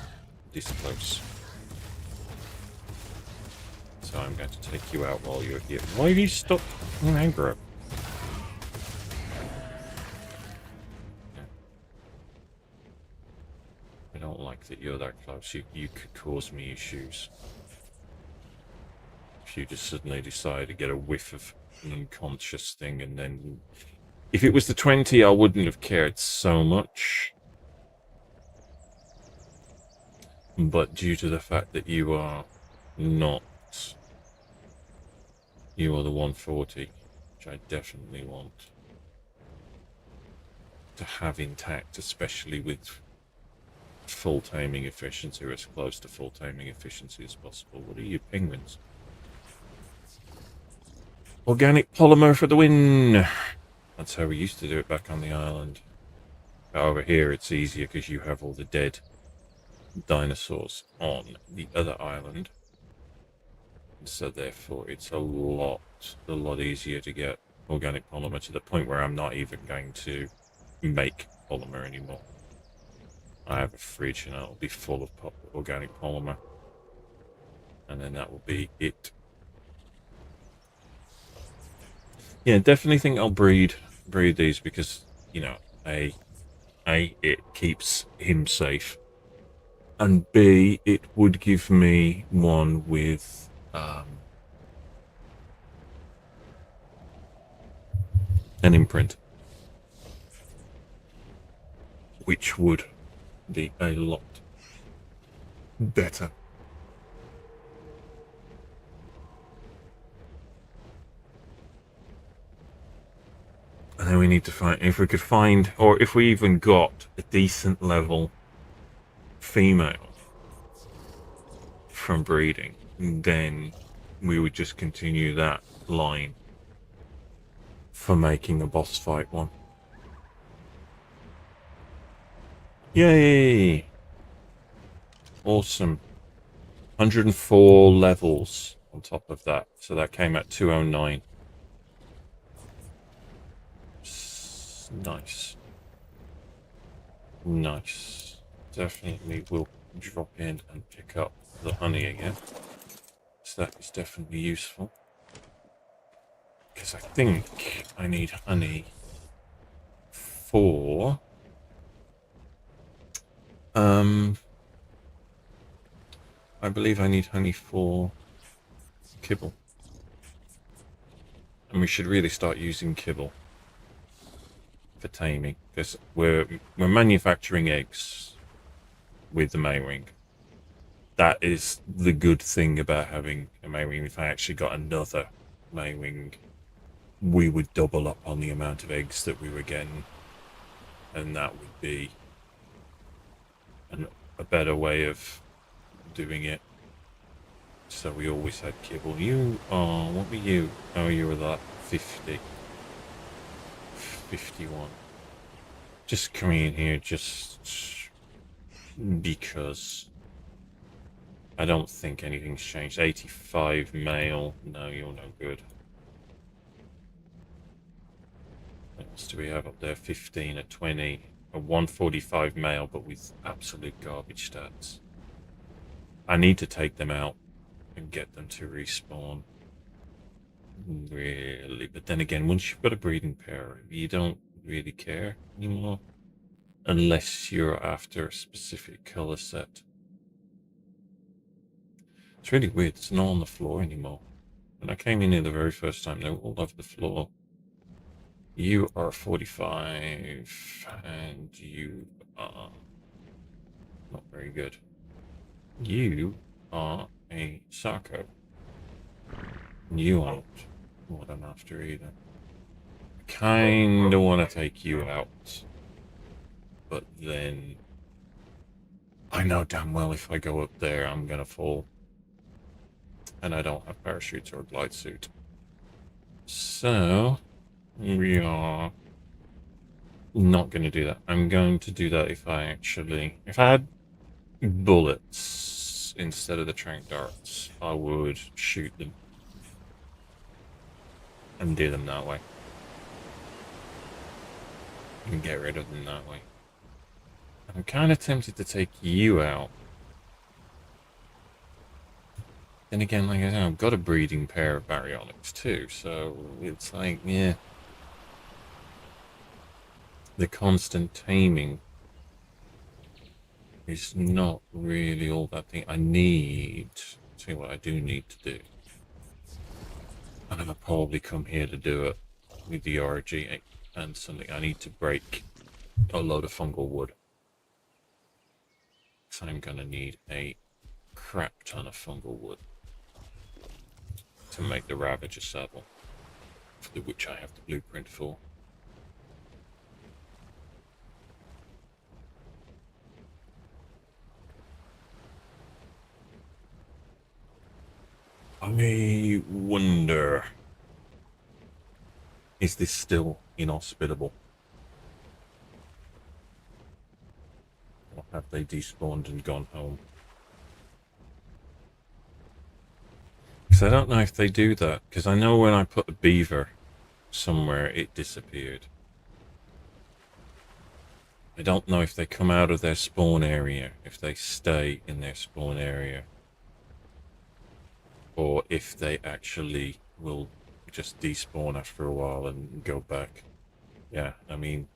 this close. So I'm going to take you out while you're here. Why have you stopped aggro? I don't like that you're that close. You could cause me issues. If you just suddenly decide to get a whiff of an unconscious thing, and then... If it was the 20, I wouldn't have cared so much. But due to the fact that you are not... You are the 140, which I definitely want to have intact, especially with full taming efficiency, or as close to full taming efficiency as possible. What are you, penguins? Organic polymer for the win! That's how we used to do it back on the island. Over here it's easier because you have all the dead dinosaurs on the other island. So therefore it's a lot easier to get organic polymer, to the point where I'm not even going to make polymer anymore. I have a fridge and it'll be full of organic polymer, and then that will be it. Yeah, definitely think I'll breed these because, you know, A, it keeps him safe, and B, it would give me one with an imprint, which would be a lot better. And then we need to find, if we could find, or if we even got a decent level female from breeding, then we would just continue that line for making a boss fight one. Yay! Awesome. 104 levels on top of that, so that came at 209. Nice. Nice. Definitely will drop in and pick up the honey again. So that is definitely useful. Because I think I need honey for... I believe I need honey for kibble. And we should really start using kibble for taming, because we're manufacturing eggs with the main ring. That is the good thing about having a main ring. If I actually got another main ring, we would double up on the amount of eggs that we were getting, and that would be a better way of doing it. So we always had kibble. You are, what were you? Oh, you were like 50. 51. Just coming in here just because I don't think anything's changed. 85 male. No, you're no good. What else do we have up there? 15, a 20, a 145 male, but with absolute garbage stats. I need to take them out and get them to respawn. Really, but then again, once you've got a breeding pair, you don't really care anymore. Unless you're after a specific color set. It's really weird, it's not on the floor anymore. When I came in here the very first time, they were all over the floor. You are 45, and you are not very good. You are a Sarko. You aren't what I'm after either. I kinda want to take you out. But then I know damn well if I go up there, I'm gonna fall. And I don't have parachutes or a glide suit. So we are not going to do that. I'm going to do that if I had bullets instead of the trank darts, I would shoot them and do them that way. And get rid of them that way. I'm kind of tempted to take you out. Then again, like I said, I've got a breeding pair of baryonyx too, so it's like, yeah. The constant taming is not really all that thing. I need, see what I do need to do. And I'll probably come here to do it with the RG and something. I need to break a load of fungal wood. So I'm going to need a crap ton of fungal wood to make the Ravager saddle, for which I have the blueprint for. I wonder, is this still inhospitable? Or have they despawned and gone home? Because I don't know if they do that, because I know when I put a beaver somewhere, it disappeared. I don't know if they come out of their spawn area, if they stay in their spawn area, or if they actually will just despawn after a while and go back. Yeah, I mean,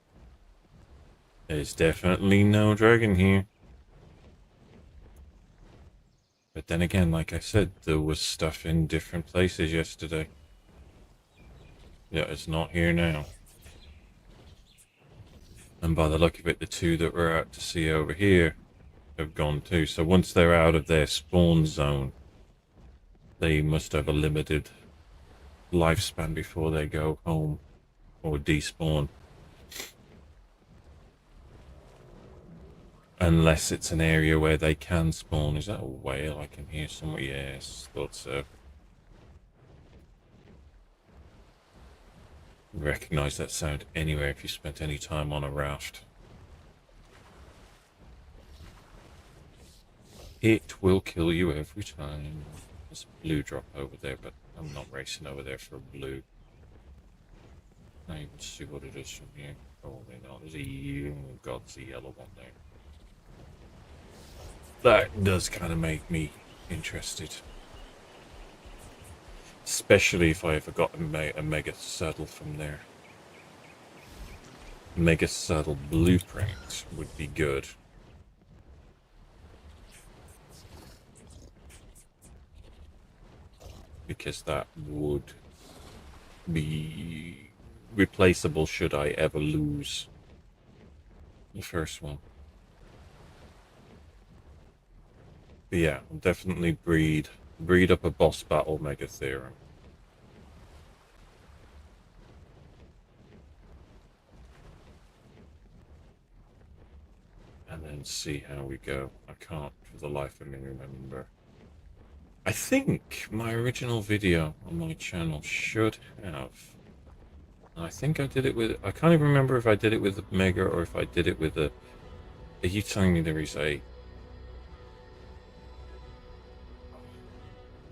there's definitely no dragon here. But then again, like I said, there was stuff in different places yesterday. Yeah, it's not here now. And by the look of it, the two that we're out to see over here have gone too. So once they're out of their spawn zone, they must have a limited lifespan before they go home or despawn. Unless it's an area where they can spawn. Is that a whale I can hear somewhere? Yes, thought so. Recognize that sound anywhere if you spent any time on a raft. It will kill you every time. There's a blue drop over there, but I'm not racing over there for a blue. Now you can see what it is from here. Probably not. There's a, oh god, there's a yellow one there. That does kind of make me interested. Especially if I ever got a mega saddle from there. Mega saddle blueprint would be good. Because that would be replaceable should I ever lose the first one. But yeah, I'll definitely breed up a boss battle Mega Theorem. And then see how we go. I can't for the life of me remember. I think my original video on my channel should have. I think I did it with. I can't even remember if I did it with the Mega or if I did it with a. Are you telling me there is a?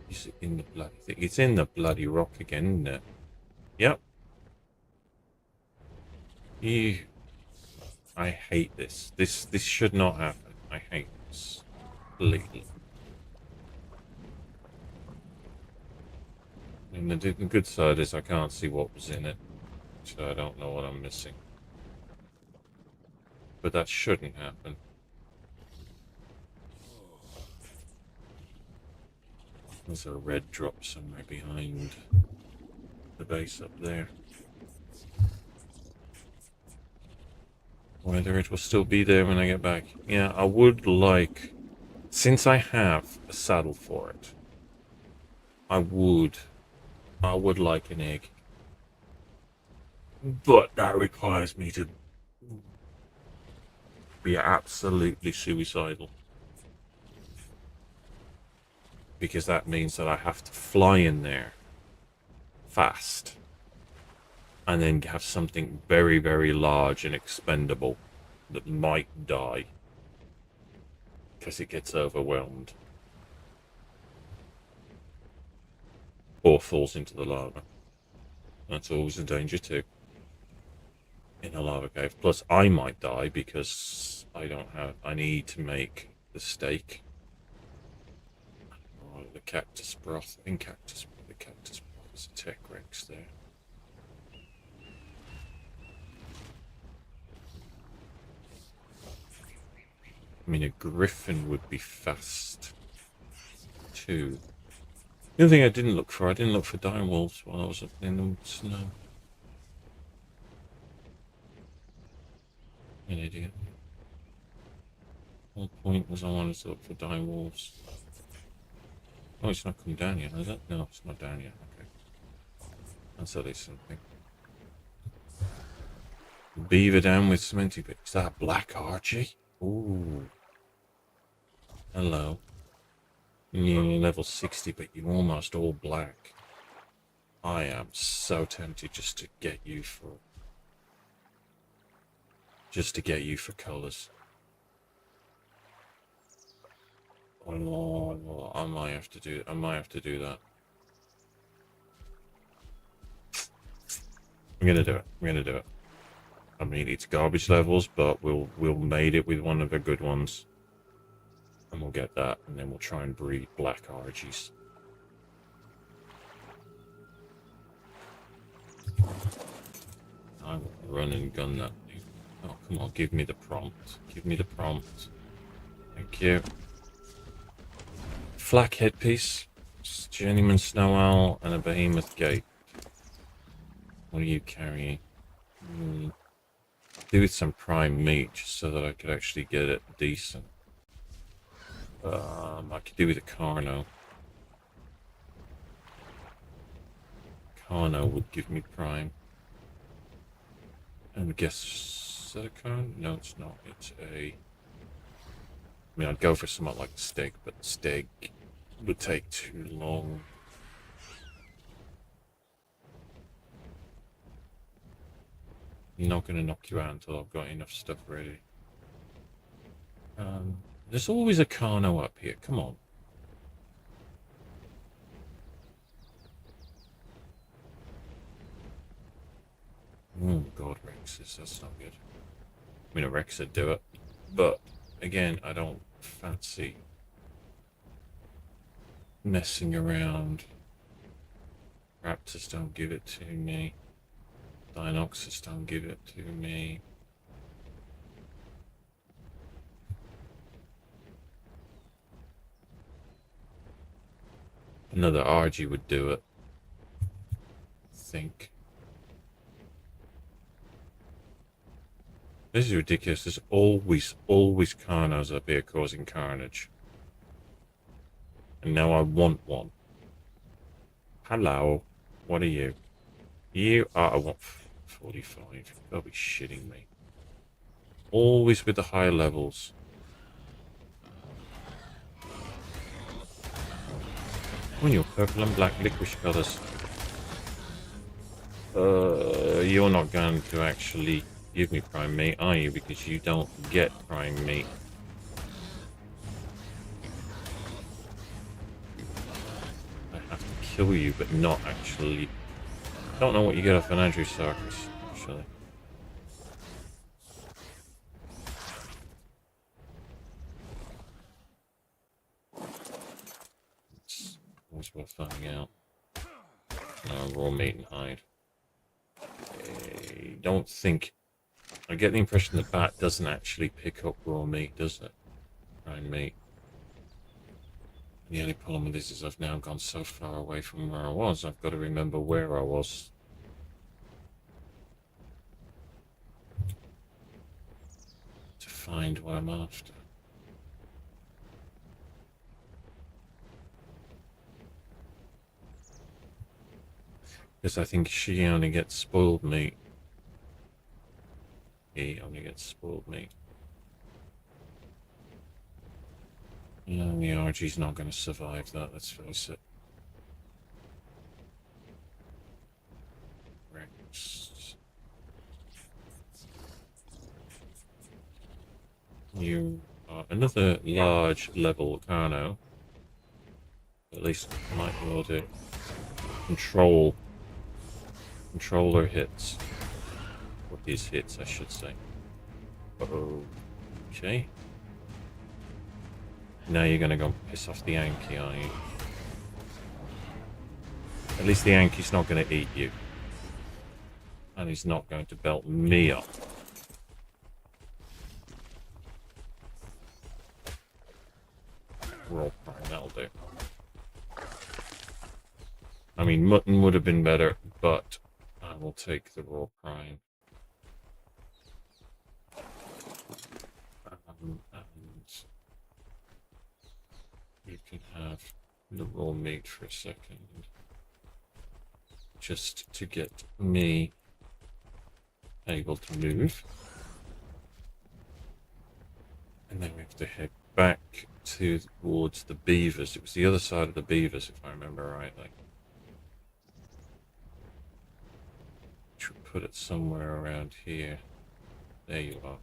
Is it in the bloody thing? It's in the bloody rock again, isn't it? Yep. You. I hate this. This should not happen. I hate this completely. And the good side is I can't see what was in it, so I don't know what I'm missing. But that shouldn't happen. There's a red drop somewhere behind the base up there. Whether it will still be there when I get back. Yeah, I would like, since I have a saddle for it, I would like an egg. But that requires me to be absolutely suicidal. Because that means that I have to fly in there fast. And then have something very, very large and expendable that might die. Because it gets overwhelmed. Or falls into the lava. That's always a danger too. In a lava cave. Plus I might die because I need to make the steak. Oh, the cactus broth. The cactus broth is a tech Rex there. I mean, a griffin would be fast too. The other thing I didn't look for dire wolves while I was up in the snow. An idiot. The whole point was I wanted to look for dire wolves. Oh, it's not come down yet, is it? No, it's not down yet. Okay. That's at least something. Beaver down with cementy bit. Is that black Archie? Ooh. Hello. You're level 60, but you're almost all black. I am so tempted just to get you for colours. Oh, I might have to do that. I'm gonna do it. I mean, it's garbage levels, but we'll mate it with one of the good ones. And we'll get that, and then we'll try and breed black Argies. I will run and gun that thing. Oh, come on, give me the prompt. Thank you. Flak headpiece, journeyman snow owl, and a behemoth gate. What are you carrying? Do with some prime meat, just so that I could actually get it decent. I could do with a Carno. Carno would give me prime. And I guess, is that a Carno? No, it's not. It's a... I mean, I'd go for something like a steak, but the steak would take too long. I'm not going to knock you out until I've got enough stuff ready. There's always a Carno up here. Come on. Oh god, Rexes. That's not good. I mean, a Rex would do it. But, again, I don't fancy messing around. Raptors don't give it to me. Dinoxus don't give it to me. Another RG would do it. I think. This is ridiculous. There's always Carnos up here causing carnage. And now I want one. Hello. What are you? You are... I want 45. You've got to be shitting me. Always with the higher levels. When your purple and black licorice colours. You're not going to actually give me prime meat, are you? Because you don't get prime meat. I have to kill you, but not actually. Don't know what you get off an Andrew Sarkis, actually. It's always worth finding out. No, raw meat and hide. I don't think... I get the impression the bat doesn't actually pick up raw meat, does it? Prime meat. The only problem with this is I've now gone so far away from where I was, I've got to remember where I was. To find what I'm after. Because I think she only gets spoiled meat. He only gets spoiled meat. Yeah, the RG's not going to survive that, let's face it. Rex. You are another large level Carno. At least might be able to controller hits. Or his hits, I should say. Okay. Now you're going to go piss off the Yankee, aren't you? At least the Yankee's not going to eat you. And he's not going to belt me up. Raw prime, that'll do. I mean, mutton would have been better, but I will take the raw prime. And you can have the raw meat for a second. Just to get me able to move. And then we have to head back towards the beavers. It was the other side of the beavers, if I remember rightly. Which would put it somewhere around here. There you are.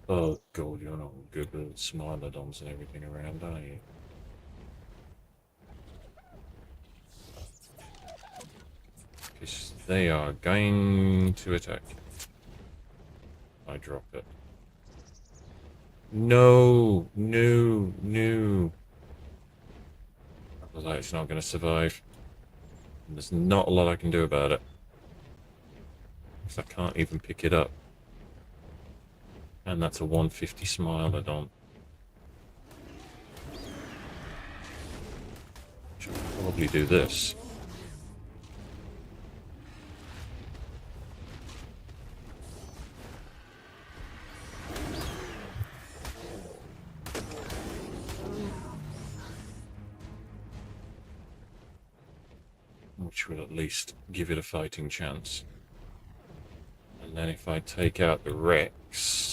Oh god, you're not good with smilodons and everything around, are you? Because they are going to attack. I drop it. No, no, no. I was like, it's not going to survive. And there's not a lot I can do about it. Because I can't even pick it up. And that's a 150 Smilodon. Should probably do this. Which will at least give it a fighting chance. And then if I take out the Rex...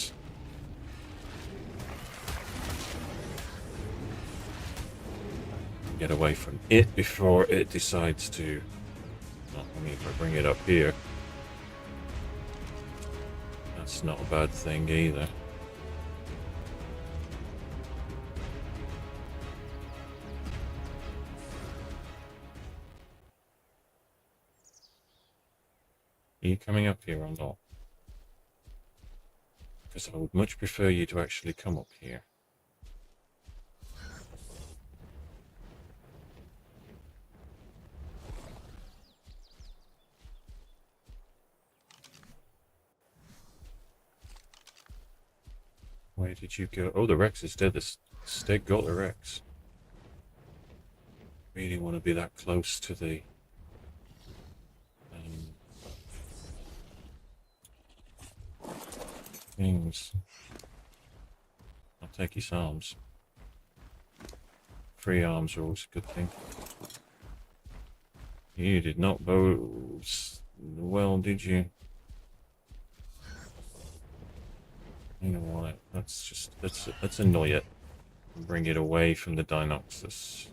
get away from it before it decides to... Well, I mean, if I bring it up here... That's not a bad thing either. Are you coming up here or not? Because I would much prefer you to actually come up here. Where did you go? Oh, the Rex is dead. The stag got the Rex. Really want to be that close to the... things. I'll take his arms. Free arms are always a good thing. You did not bow well, did you? You know what? Let's annoy it. Bring it away from the Deinonychus.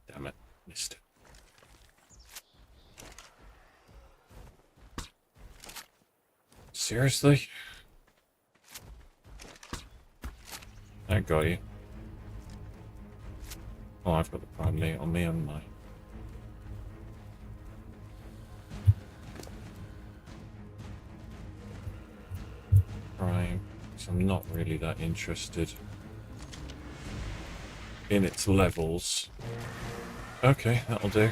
Damn it, missed it. Seriously? I got you. Oh, I've got the prime meat on me, haven't I? Prime. So I'm not really that interested in its levels. Okay, that'll do.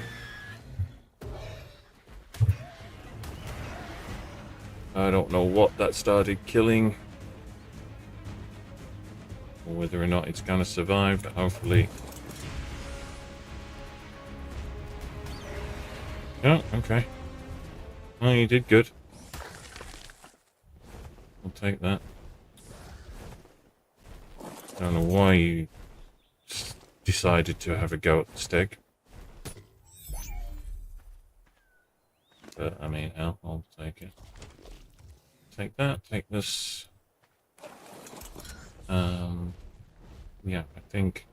I don't know what that started killing, or whether or not it's gonna survive, but hopefully. Oh, okay. Well, you did good. I'll take that. I don't know why you decided to have a go at the stick. But, I mean, hell, I'll take it. Take that, take this. Yeah, I think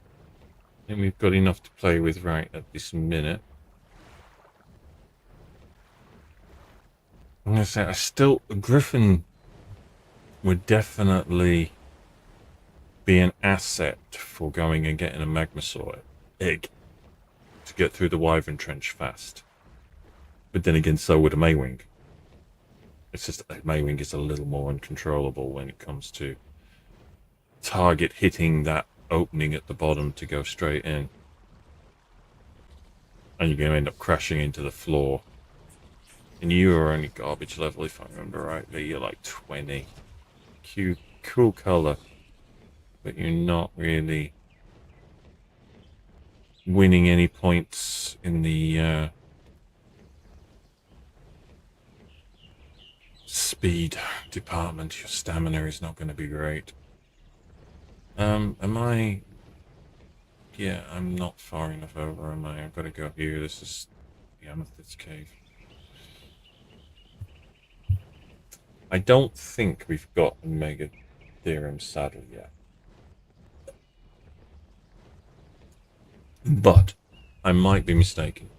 we've got enough to play with right at this minute. I'm gonna say, a Griffin would definitely be an asset for going and getting a Magmasaur egg to get through the Wyvern Trench fast. But then again, so would a Maywing. It's just that Maywing is a little more uncontrollable when it comes to target hitting that opening at the bottom to go straight in. And you're going to end up crashing into the floor. And you are only garbage level, if I remember rightly. You're like 20. Cool color. But you're not really winning any points in the speed department. Your stamina is not going to be great. Am I... Yeah, I'm not far enough over, am I? I've got to go here. This is the Amethyst Cave. I don't think we've got a Mega Theorem saddle yet. But I might be mistaken.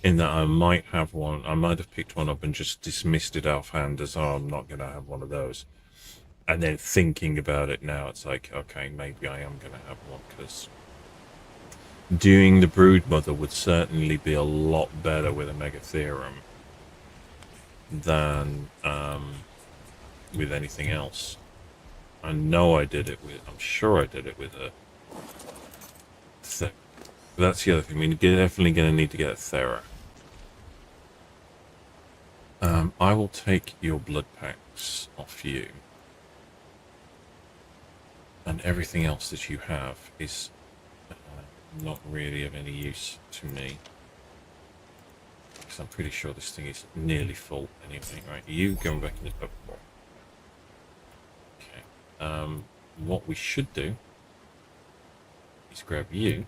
In that I might have one. I might have picked one up and just dismissed it offhand as, oh, I'm not going to have one of those. And then thinking about it now, it's like, okay, maybe I am going to have one, because doing the Broodmother would certainly be a lot better with a Mega Theorem than with anything else. I know I did it with, I'm sure I did it with a... That's the other thing, we're definitely going to need to get a Thera. I will take your blood packs off you. And everything else that you have is not really of any use to me. Because I'm pretty sure this thing is nearly full anyway, right? You going back in the Pokeball. Okay. What we should do is grab you.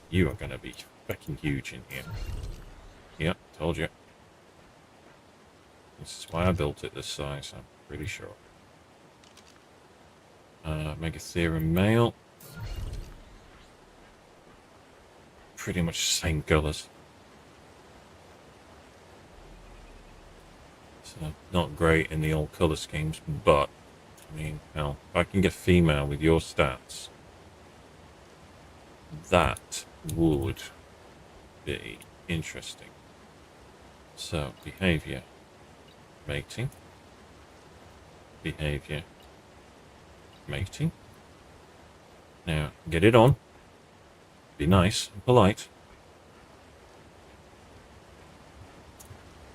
You are going to be fucking huge in here. Yep, told you. This is why I built it this size, I'm pretty sure. Mega Theorem male. Pretty much the same colours. So not great in the old colour schemes, but I mean, hell, if I can get female with your stats, that would be interesting. So behaviour, mating, behaviour, mating. Now, get it on. Be nice and polite.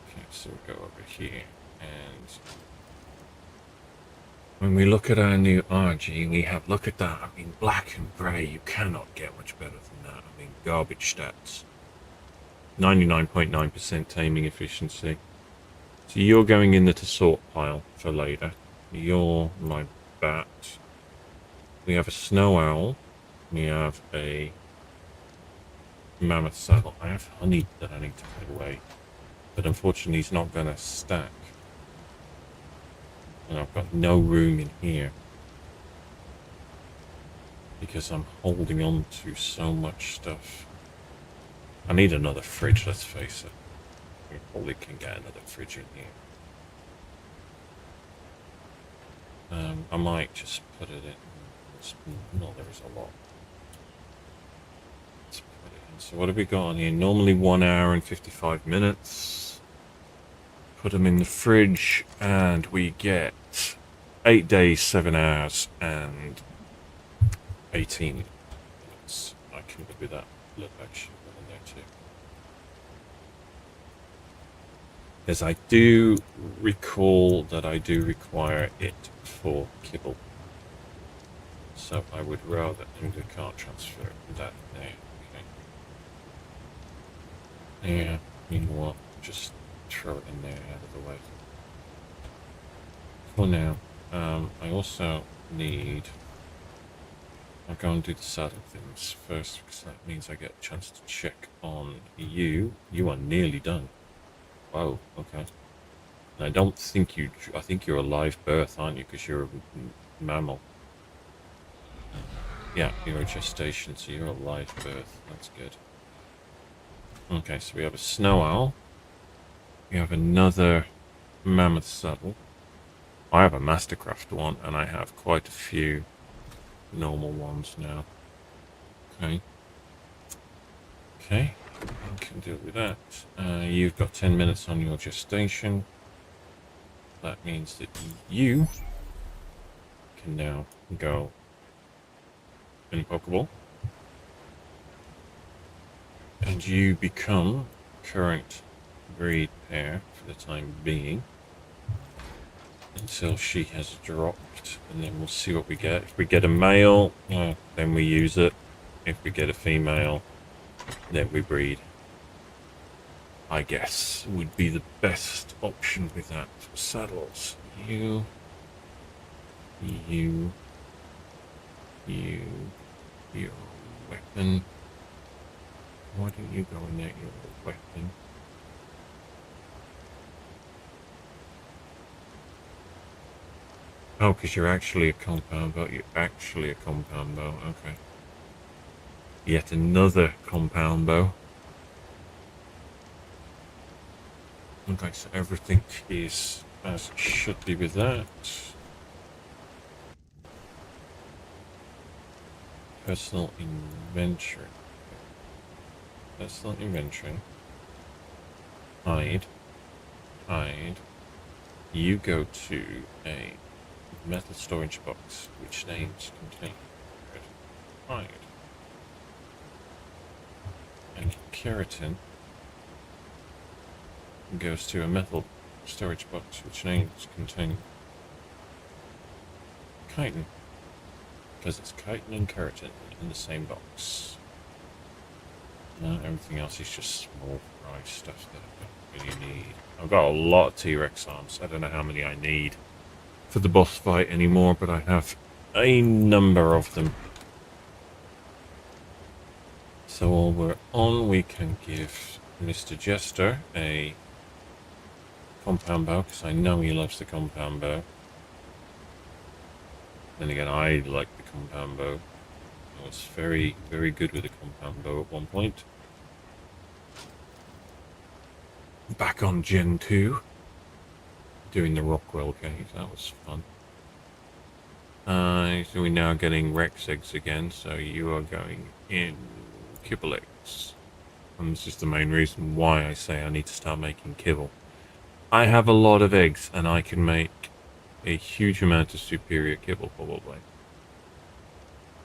Okay, so we'll go over here and when we look at our new RG, we have, look at that, I mean, black and grey, you cannot get much better than that. I mean, garbage stats. 99.9% taming efficiency. So you're going in the to sort pile for later. You're my bat. We have a snow owl. We have a mammoth saddle. I have honey that I need to put away. But unfortunately he's not going to stack. And I've got no room in here. Because I'm holding on to so much stuff. I need another fridge, let's face it. We probably can get another fridge in here. I might just put it in. No, there is a lot. Let's put it in. So what have we got on here? Normally 1 hour and 55 minutes. Put them in the fridge and we get 8 days, 7 hours and 18 minutes. I can live with that. Look, actually, one in there too. Because I do recall that I do require it for kibble. So I would rather, I can't transfer that there. Okay. Yeah, you know what? Just throw it in there out of the way. For now, I also need, I'll go and do the saddle things first because that means I get a chance to check on you. You are nearly done. Whoa, okay. And I don't think you, I think you're a live birth, aren't you? Because you're a mammal. Yeah, you're a gestation, so you're a live birth. That's good. Okay, so we have a snow owl. We have another mammoth saddle. I have a Mastercraft one, and I have quite a few normal ones now. Okay. Okay, I can deal with that. You've got 10 minutes on your gestation. That means that you can now go in a Pokeball. And you become current breed pair for the time being. Until she has dropped. And then we'll see what we get. If we get a male, then we use it. If we get a female, then we breed. I guess would be the best option with that. Saddles. You, your weapon. Why don't you go in there, your weapon? Oh, because you're actually a compound bow. You're actually a compound bow. Okay. Yet another compound bow. Okay, so everything is as it should be with that. Personal inventory. Personal inventory. Hide. Hide. You go to a metal storage box, which names contain hide. And keratin goes to a metal storage box, which names contain chitin. Because it's chitin and keratin in the same box. No, everything else is just small fry stuff that I don't really need. I've got a lot of T-Rex arms. I don't know how many I need for the boss fight anymore, but I have a number of them. So while we're on, we can give Mr. Jester a compound bow, because I know he loves the compound bow. Then again, I like the compound bow. I was very, very good with the compound bow at one point. Back on Gen 2, doing the Rockwell cave, that was fun. So we're now getting Rex eggs again, so you are going in kibble eggs. And this is the main reason why I say I need to start making kibble. I have a lot of eggs, and I can make a huge amount of superior kibble, probably.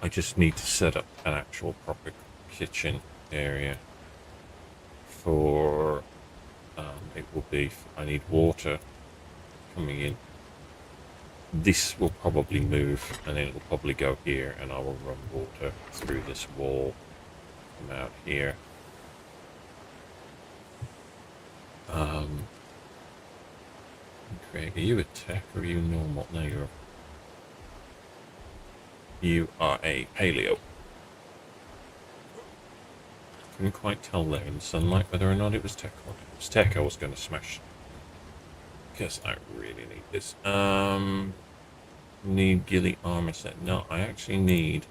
I just need to set up an actual proper kitchen area for, it will be, I need water coming in this will probably move, and then it will probably go here, and I will run water through this wall from out here. Craig, are you a tech or are you normal? No, you are a paleo. Couldn't quite tell there in the sunlight whether or not it was tech or not. If it was tech, I was going to smash. Because I really need this. Need ghillie armor set. No, I actually need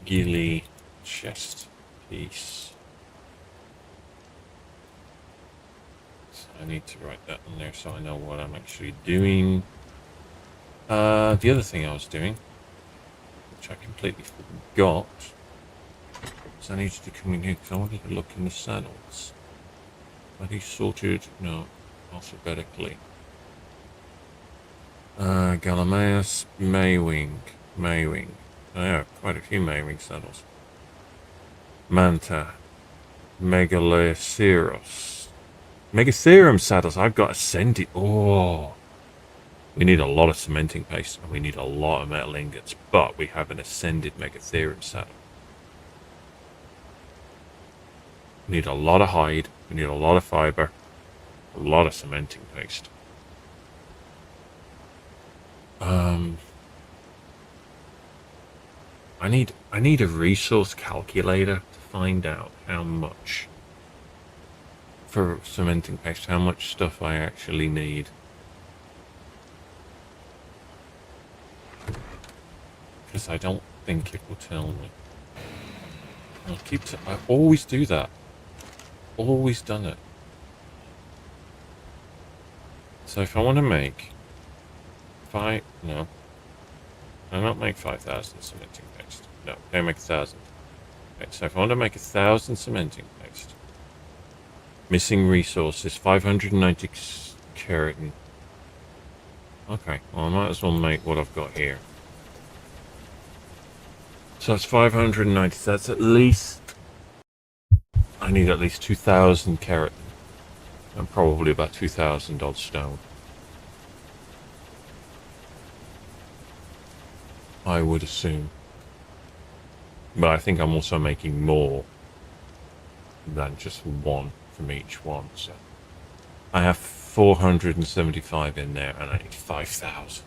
ghillie chest piece. So I need to write that on there so I know what I'm actually doing. The other thing I was doing, which I completely forgot, is I needed to come in here because I wanted to look in the saddles. Are these sorted? No, alphabetically. Gallimimus, Maywing. Oh, yeah, quite a few Maywing saddles. Manta, Megaloceros. Megatherium saddles. I've got Ascended. Oh, we need a lot of cementing paste and we need a lot of metal ingots, but we have an Ascended Megatherium saddle. We need a lot of hide. We need a lot of fiber. A lot of cementing paste. I need a resource calculator to find out how much for cementing paste, how much stuff I actually need. Because I don't think it will tell me. I always do that. Always done it. So if I want to make I don't make 5,000 cementing paste. No, I make 1,000. Okay, so if I want to make 1,000 cementing paste, missing resources 590 keratin. Okay, well I might as well make what I've got here. So it's 590. So that's at least. I need at least 2,000 keratin, and probably about 2,000 odd stone. I would assume. But I think I'm also making more than just one from each one. So I have 475 in there, and I need 5,000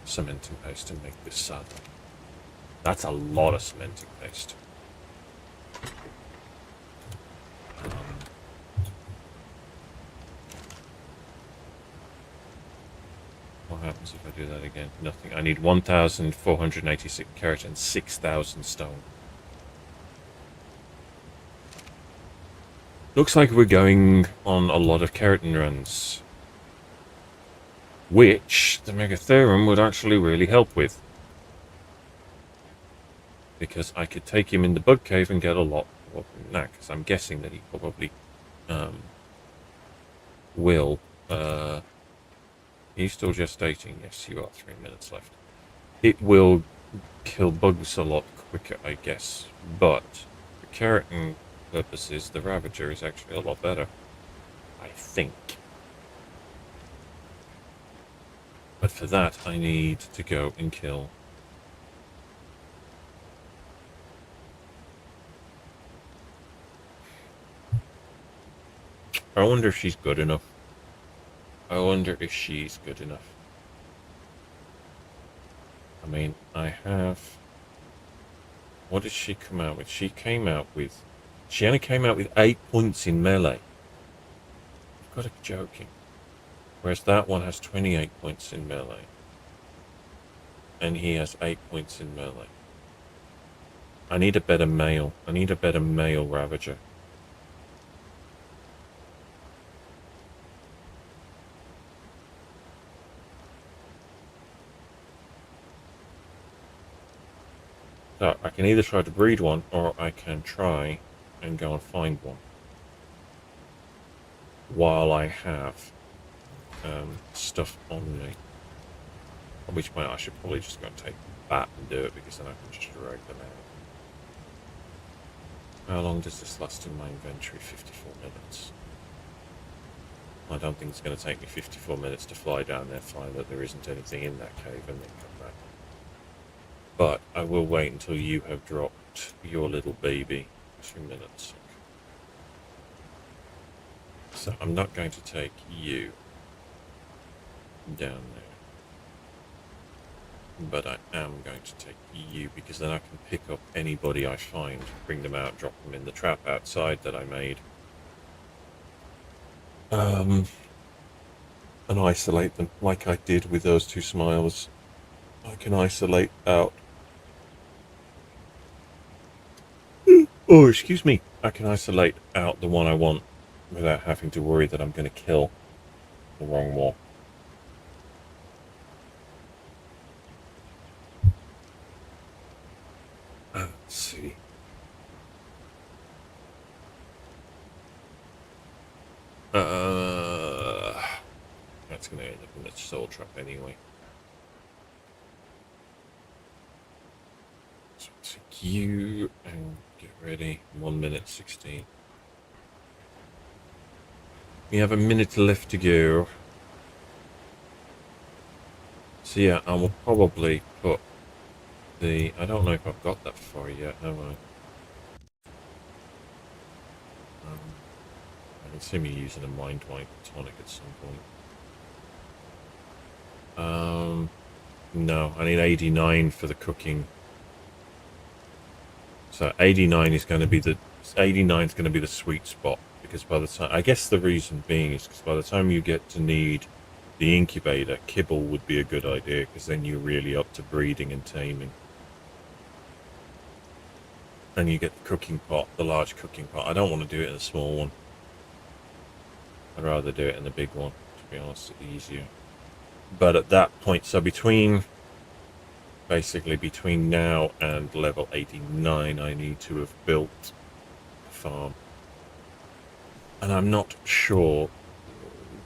cementing paste to make this saddle. That's a lot of cementing paste. What happens if I do that again? Nothing. I need 1,486 carat and 6,000 stone. Looks like we're going on a lot of keratin runs, which the Megatherium would actually really help with. Because I could take him in the bug cave and get a lot more from that, because I'm guessing that he probably will. Are you still gestating? Yes, you are. 3 minutes left. It will kill bugs a lot quicker, I guess. But for keratin purposes, the Ravager is actually a lot better, I think. But for that, I need to go and kill. I wonder if she's good enough. I mean, I have... What did she come out with? She only came out with 8 points in melee. I've got to be joking. Whereas that one has 28 points in melee. And he has 8 points in melee. I need a better male. I need a better male Ravager. So I can either try to breed one, or I can try and go and find one. While I have stuff on me. At which point I should probably just go and take that and do it, because then I can just drag them out. How long does this last in my inventory? 54 minutes. I don't think it's going to take me 54 minutes to fly down there, find that there isn't anything in that cave, and then come back. But I will wait until you have dropped your little baby. 2 minutes. So I'm not going to take you down there. But I am going to take you, because then I can pick up anybody I find, bring them out, drop them in the trap outside that I made. And isolate them, like I did with those 2 smiles. I can isolate out... Oh, excuse me. I can isolate out the one I want without having to worry that I'm going to kill the wrong one. Let's see. That's going to end up in the soul trap anyway. So take you and get ready. 1 minute 16. We have a minute left to go. So yeah, I will probably put the... I don't know if I've got that far yet, have I? I can see me using a mind wipe tonic at some point. No, I need 89 for the cooking. So 89 is going to be the 89 is going to be the sweet spot, because by the time, I guess the reason being is because by the time you get to need the incubator, kibble would be a good idea, because then you're really up to breeding and taming. And you get the cooking pot, the large cooking pot. I don't want to do it in a small one. I'd rather do it in the big one, to be honest, it's easier. But at that point, so basically between now and level 89, I need to have built a farm. And I'm not sure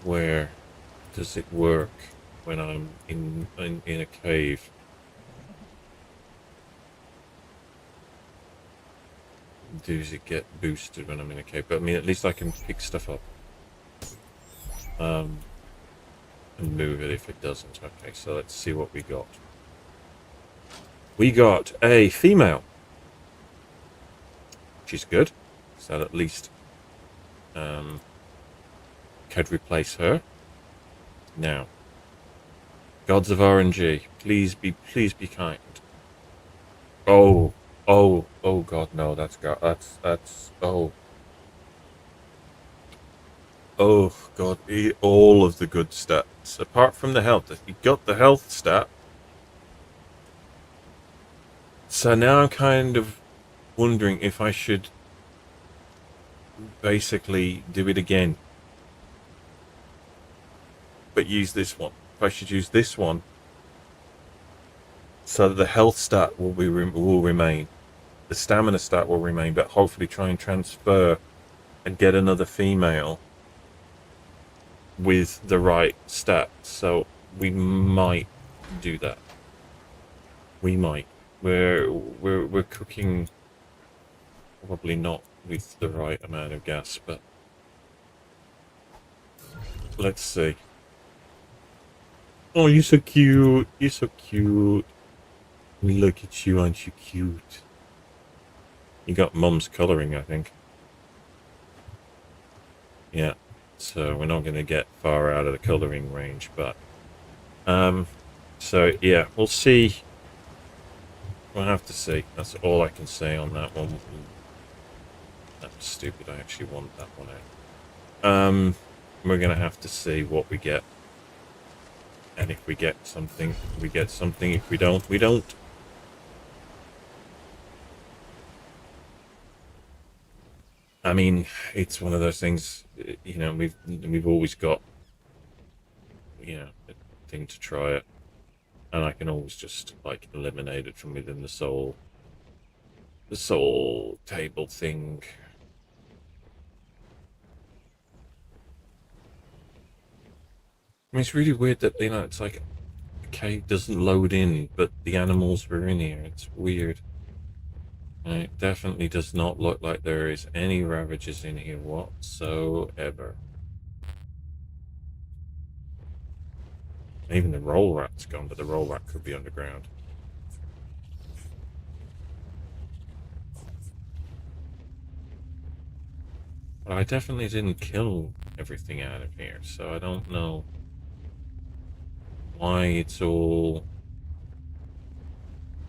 where does it work when I'm in a cave. Does it get boosted when I'm in a cave? But I mean, at least I can pick stuff up. And move it if it doesn't. Okay, so let's see what we got. We got a female, which is good. So at least could replace her. Now, gods of RNG, please be kind. Oh God, no, that's oh God, all of the good stats apart from the health. You got the health stat. So now I'm kind of wondering if I should basically do it again, but use this one. If I should use this one so that the health stat will remain, the stamina stat will remain, but hopefully try and transfer and get another female with the right stats. So we might do that. We might. We're cooking, probably not with the right amount of gas, but let's see. Oh, you're so cute. You're so cute. Look at you, aren't you cute? You got mum's colouring, I think. Yeah, so we're not going to get far out of the colouring range, but so yeah, we'll see. We'll have to see. That's all I can say on that one. That was stupid. I actually want that one out. We're going to have to see what we get. And if we get something, we get something. If we don't, we don't. I mean, it's one of those things, you know, we've always got, you know, a thing to try it. And I can always just, like, eliminate it from within the soul table thing. I mean, it's really weird that, you know, it's like the cave doesn't load in, but the animals were in here. It's weird. And it definitely does not look like there is any ravages in here whatsoever. Even the roll rat's gone, but the roll rat could be underground. But I definitely didn't kill everything out of here, so I don't know why it's all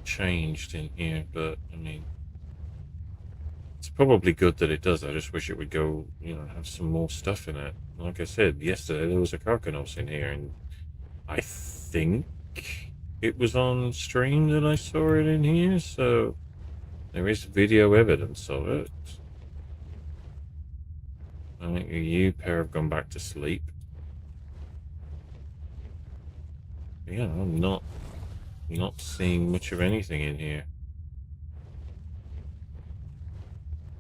changed in here, but I mean, it's probably good that it does. I just wish it would go, you know, have some more stuff in it. Like I said, yesterday there was a Carcanos in here, and I think it was on stream that I saw it in here, so there is video evidence of it. I think you pair have gone back to sleep. Yeah, I'm not seeing much of anything in here,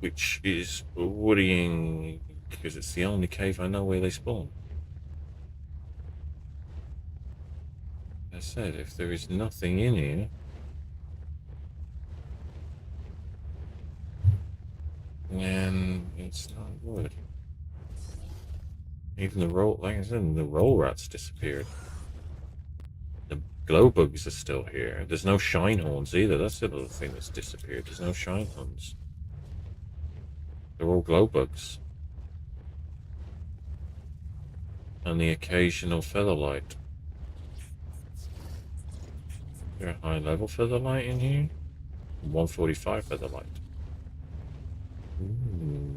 which is worrying because it's the only cave I know where they spawn. As I said, if there is nothing in here, then it's not good. Even the roll, like I said, the roll rats disappeared. The glow bugs are still here. There's no shine horns either. That's the other thing that's disappeared. There's no shine horns. They're all glow bugs. And the occasional featherlight. Is there a high level featherlight in here? 145 featherlight. Ooh.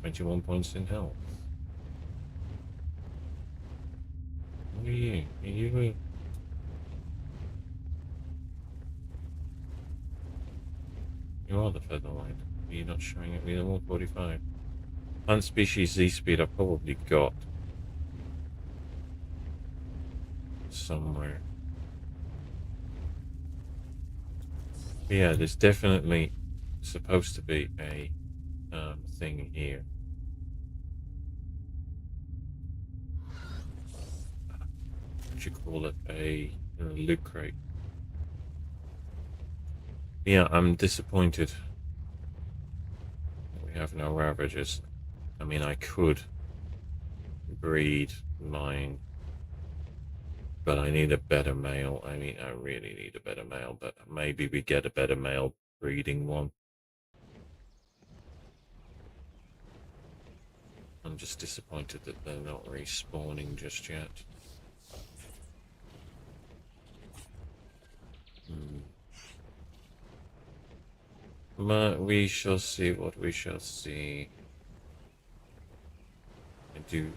21 points in health. What are you? Are you? You are the featherlight. Are you not showing it? We're 145. Plant species Z speed I've probably got somewhere. But yeah, there's definitely supposed to be a thing here. What you call it? A loot crate. Yeah, I'm disappointed that we have no ravages. I mean, I could breed mine, but I need a better male. I mean, I really need a better male, but maybe we get a better male breeding one. I'm just disappointed that they're not respawning just yet. But we shall see what we shall see. I do.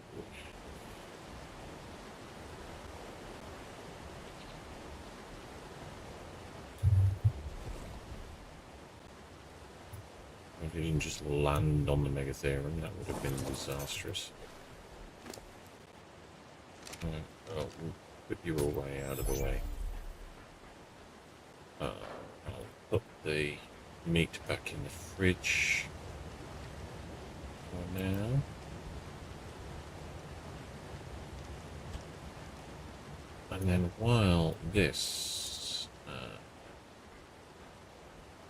I didn't just land on the Megatherium, that would have been disastrous. I'll put you away out of the way. I'll put the meat back in the fridge for now. And then while this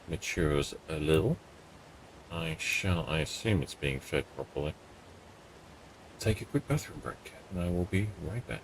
matures a little, I assume it's being fed properly, take a quick bathroom break, and I will be right back.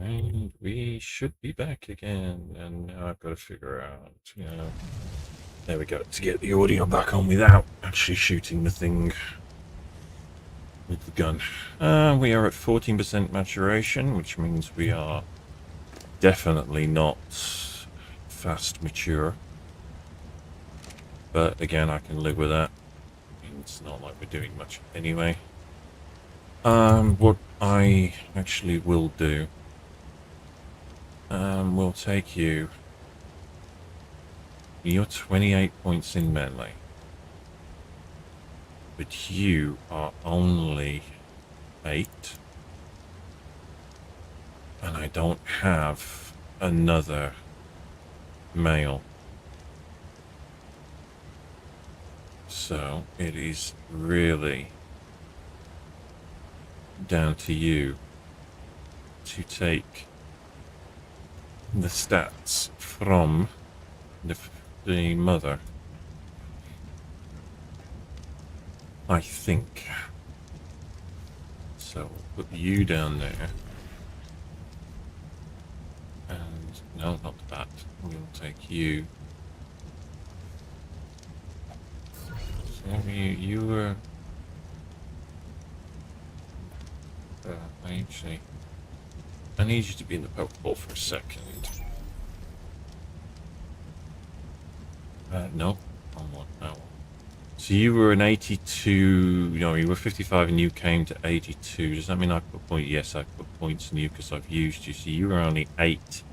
And we should be back again. And now I've got to figure out, there we go, to get the audio back on without actually shooting the thing with the gun. We are at 14% maturation, which means we are definitely not fast mature. But again, I can live with that. It's not like we're doing much anyway. What I actually will do, we'll take you. You're 28 points in melee. But you are only 8. And I don't have another male. So it is really down to you to take the stats from the mother. I think. So we'll put you down there. And no, not that. We'll take you. So you were. I need you to be in the Pokeball for a second. No, on what now? So you were an 82. No, you were 55, and you came to 82. Does that mean I put points? Yes, I put points in you because I've used you. So you were only 8.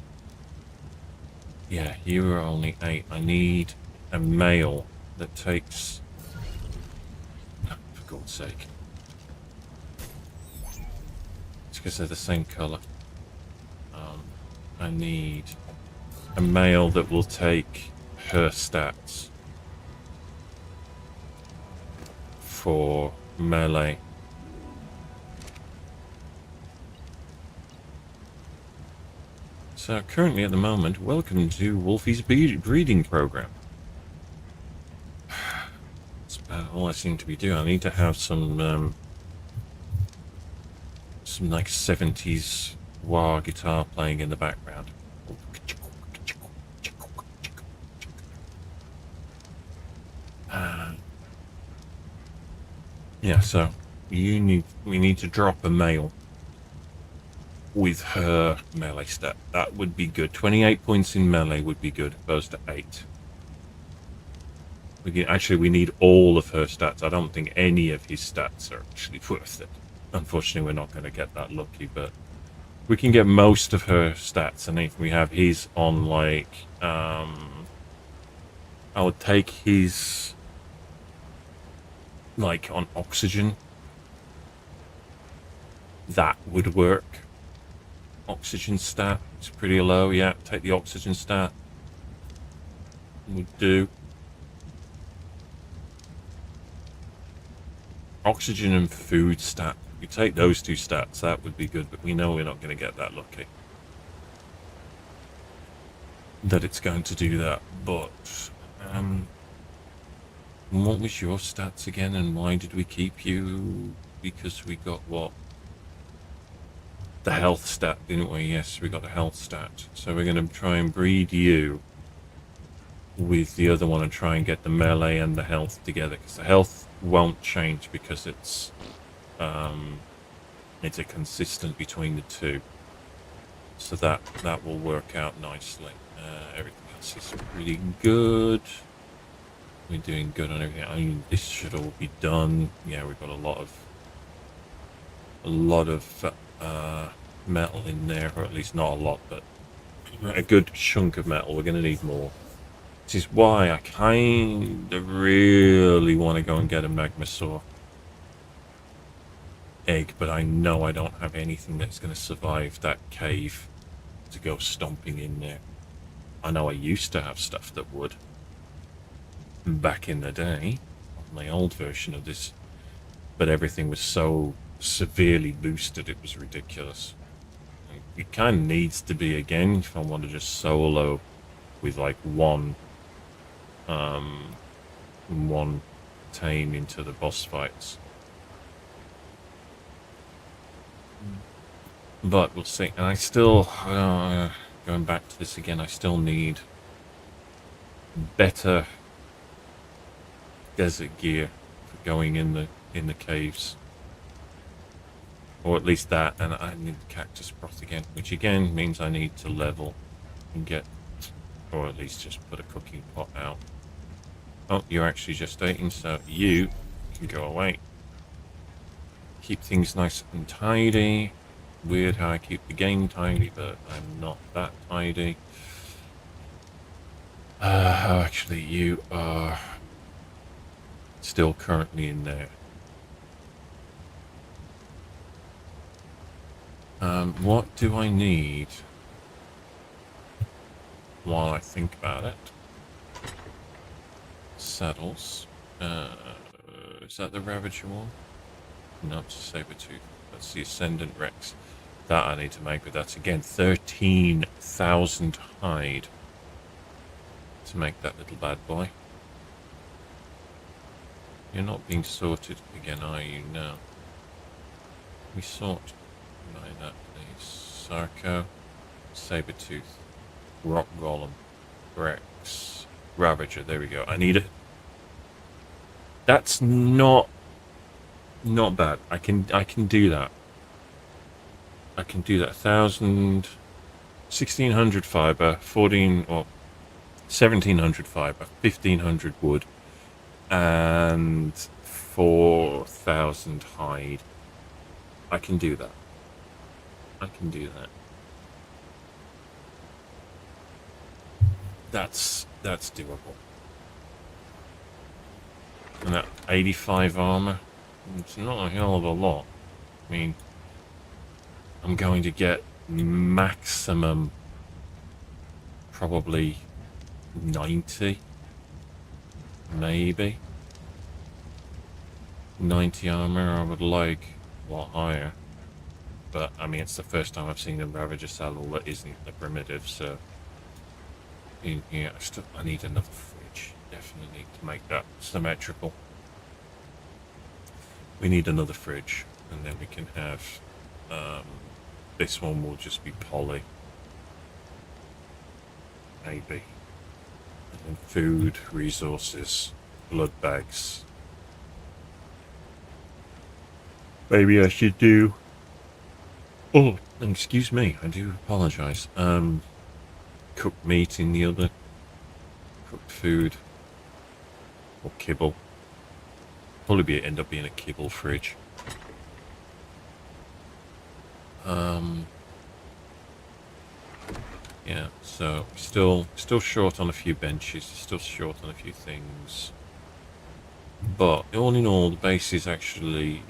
Yeah, you were only 8. I need a male that takes. No, for God's sake. It's because they're the same color. I need a male that will take her stats for melee. So currently at the moment, welcome to Wolfie's breeding program. That's about all I seem to be doing. I need to have some like 70s wah guitar playing in the background. Yeah, so we need to drop a male with her melee stat. That would be good. 28 points in melee would be good, opposed to 8. We need all of her stats. I don't think any of his stats are actually worth it. Unfortunately, we're not going to get that lucky, but we can get most of her stats. And if we have his on, like, I would take his, like, on oxygen. That would work. Oxygen stat is pretty low. Yeah, take the oxygen stat. Would do. Oxygen and food stat. You take those 2 stats, that would be good, but we know we're not going to get that lucky. That it's going to do that, but what was your stats again, and why did we keep you? Because we got what? The health stat, didn't we? Yes, we got the health stat. So we're going to try and breed you with the other one and try and get the melee and the health together, because the health won't change because it's a consistent between the 2. So that will work out nicely. Everything else is pretty good. We're doing good on everything. I mean, this should all be done. Yeah, we've got a lot of metal in there, or at least not a lot, but a good chunk of metal. We're going to need more. Which is why I kind of really want to go and get a Magmasaur egg, but I know I don't have anything that's going to survive that cave to go stomping in there. I know I used to have stuff that would back in the day on my old version of this, but everything was so severely boosted it was ridiculous. It kind of needs to be again if I want to just solo with like one tame into the boss fights. But we'll see. And I still, going back to this again, I still need better desert gear for going in the caves. Or at least that, and I need cactus broth again, which again means I need to level and get, or at least just put a cooking pot out. Oh, you're actually gestating, so you can go away. Keep things nice and tidy. Weird how I keep the game tidy, but I'm not that tidy. Actually, you are still currently in there. What do I need while I think about it? Saddles. Is that the Ravager one? No, it's a Sabertooth. That's the Ascendant Rex. That I need to make, but that's again 13,000 hide to make that little bad boy. You're not being sorted again, are you? No. We sort by that, please. Sarko, Sabertooth, Rock Golem, Rex, Ravager. There we go. I need it. That's not bad. I can do that. I can do that. 1,000, 1,600 fiber, 14 or 1,700 fiber, 1,500 wood, and 4,000 hide. I can do that. I can do that. That's doable. And that 85 armor, it's not a hell of a lot. I mean, I'm going to get maximum probably 90, maybe 90 armor. I would like a lot higher, but I mean, it's the first time I've seen the Ravager saddle that isn't a primitive, so yeah, I need another fridge. Definitely need to make that symmetrical. We need another fridge, and then we can have this one will just be poly, maybe, and then food, resources, blood bags. Maybe I should do. Oh, excuse me. I do apologize. Cooked meat in the other. Cooked food. Or kibble. Probably end up being a kibble fridge. Yeah, so still short on a few benches, still short on a few things. But all in all, the base is actually,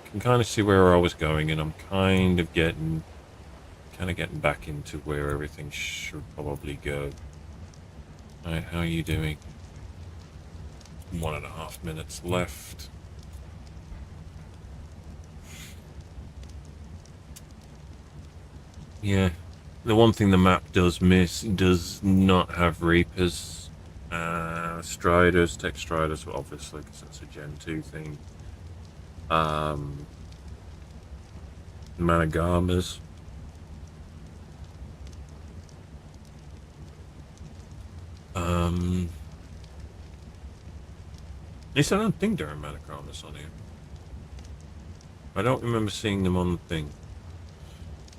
I can kind of see where I was going, and I'm kind of getting back into where everything should probably go. Alright, how are you doing? 1.5 minutes left. Yeah, the one thing the map does not have Reapers, Striders, Tech Striders, well, obviously, because that's a Gen 2 thing. Managamas. At least I don't think there are Managamas on here. I don't remember seeing them on the thing,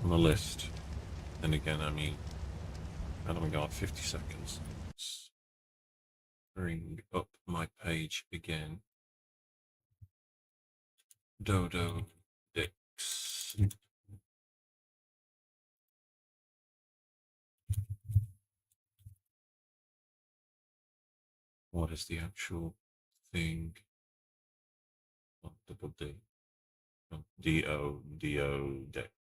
on the list. And again, I mean, how do we got 50 seconds? Let's bring up my page again. Dodo Dix. What is the actual thing? Oh, double D. Oh, D-O Dex.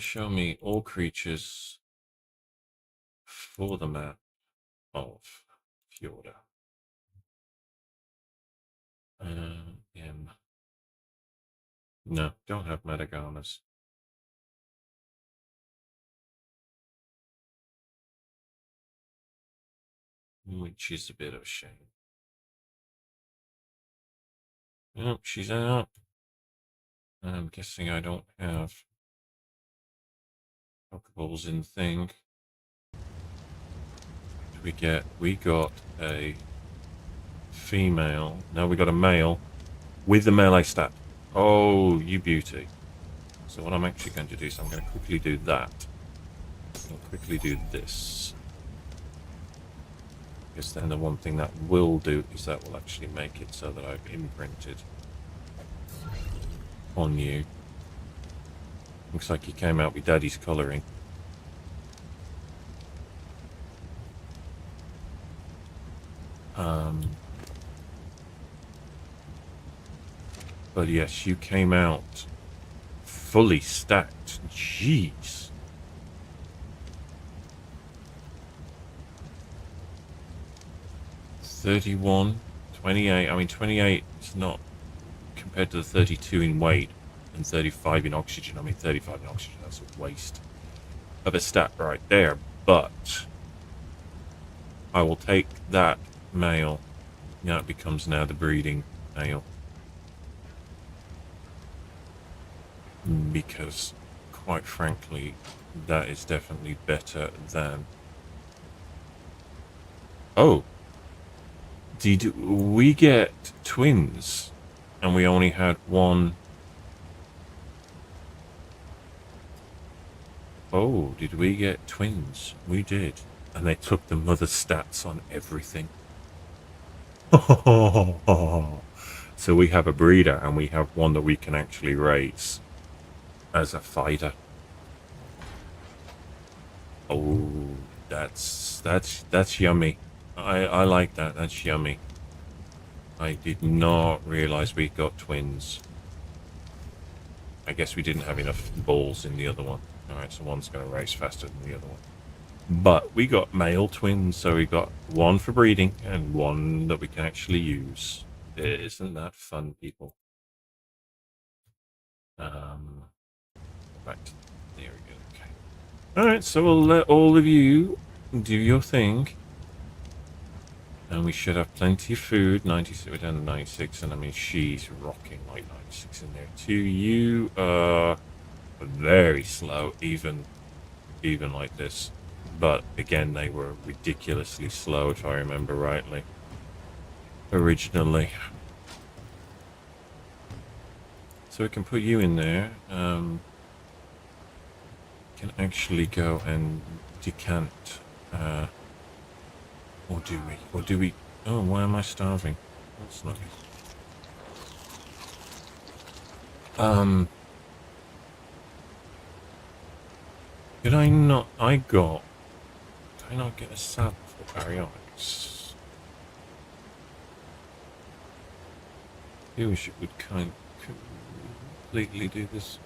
Show me all creatures for the map of Fjorda. M. No, don't have Metagamas. Which is a bit of a shame. Oh, she's out. I'm guessing I don't have Pokeballs in the thing. We got a female. No, we got a male with the melee stat. Oh, you beauty. So what I'm actually going to do is I'm going to quickly do that. I'll quickly do this. Because then the one thing that will do is that will actually make it so that I've imprinted on you. Looks like he came out with Daddy's colouring. But yes, you came out fully stacked. Jeez. $31, $28. I mean, 28 is not compared to the 32 in weight and 35 in oxygen. I mean, 35 in oxygen, that's a waste of a stat right there. But I will take that male. Now it becomes now the breeding male. Because, quite frankly, that is definitely better than... Oh! Did we get twins? And we only had one... Oh, did we get twins? We did. And they took the mother stats on everything. So we have a breeder and we have one that we can actually raise as a fighter. Oh, that's yummy. I like that. That's yummy. I did not realize we got twins. I guess we didn't have enough balls in the other one. Alright, so one's going to race faster than the other one. But we got male twins, so we got one for breeding and one that we can actually use. Isn't that fun, people? Right, there we go. Okay. Alright, so we'll let all of you do your thing. And we should have plenty of food. 96, we're down to 96, and I mean, she's rocking like 96 in there too. You are very slow, even like this. But again, they were ridiculously slow, if I remember rightly, originally. So we can put you in there. Can actually go and decant. Or do we? Or do we? Oh, why am I starving? That's not good. Did I not? Did I not get a saddle for baryonyx? I wish it would completely do this.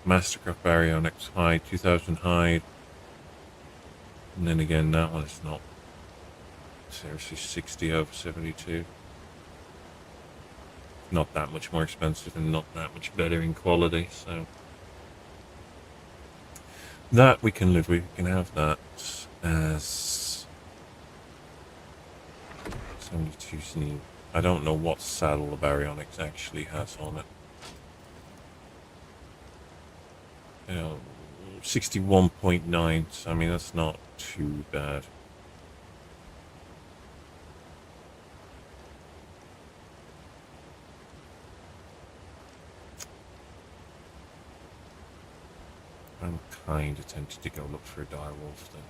Mastercraft baryonyx hide, 2000 hide. And then again, that one is not. Seriously, 60 over 72. Not that much more expensive and not that much better in quality, so. That we can live with. We can have that as 72 sneak. I don't know what saddle the baryonyx actually has on it. You know, 61.9. So, I mean, that's not too bad. I'm kind of tempted to go look for a direwolf then.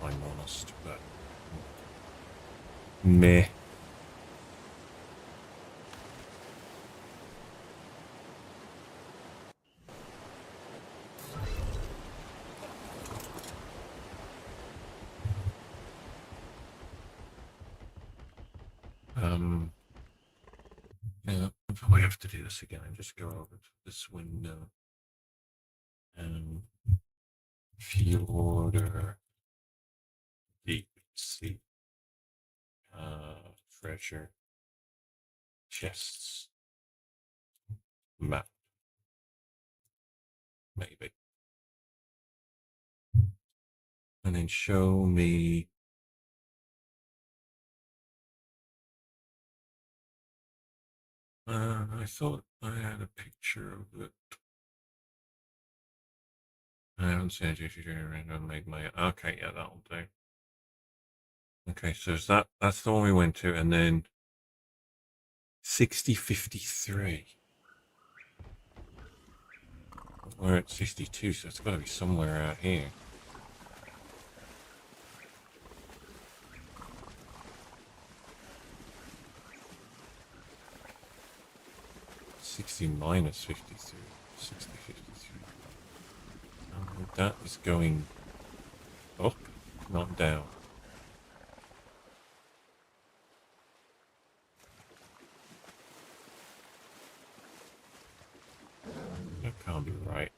I'm honest, but meh. Yeah, we have to do this again. Just go over to this window. Fjorder, deep sea, treasure, chests, map, maybe. And then show me I thought I had a picture of it. I haven't seen it. I made my. Okay, yeah, that'll do. Okay, so is that's the one we went to, and then 6053. We're at 62, so it's got to be somewhere out here. 60 minus 53. 60, 53. That is going up, not down. That can't be right.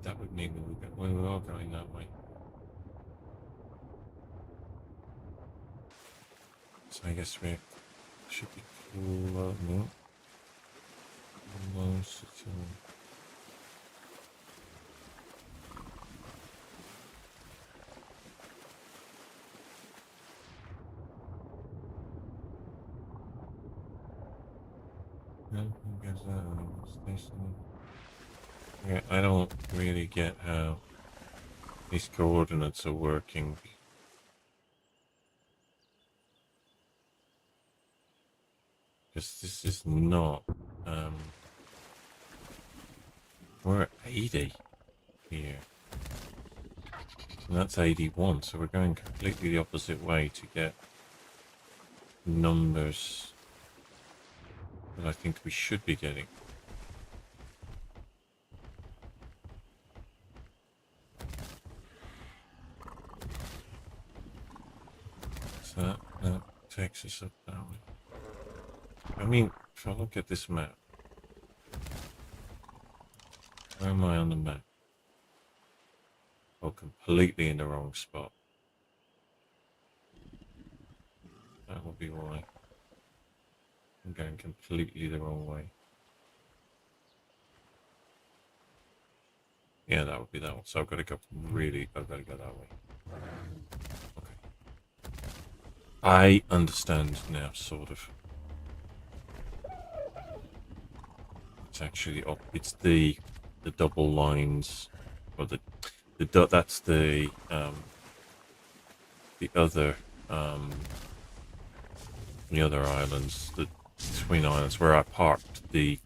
That would mean that we are going that way. So I guess we should be close. No. Close to. Yeah, I don't really get how these coordinates are working. Because this is not, we're at 80 here. And that's 81, so we're going completely the opposite way to get numbers that I think we should be getting. So that takes us up that way. I mean, if I look at this map, where am I on the map? Oh, completely in the wrong spot. That will be why. I'm going completely the wrong way. Yeah, that would be that one. So I've got to go I've got to go that way. Okay. I understand now, sort of. It's actually it's the double lines, or that's the other islands, the twin islands where I parked the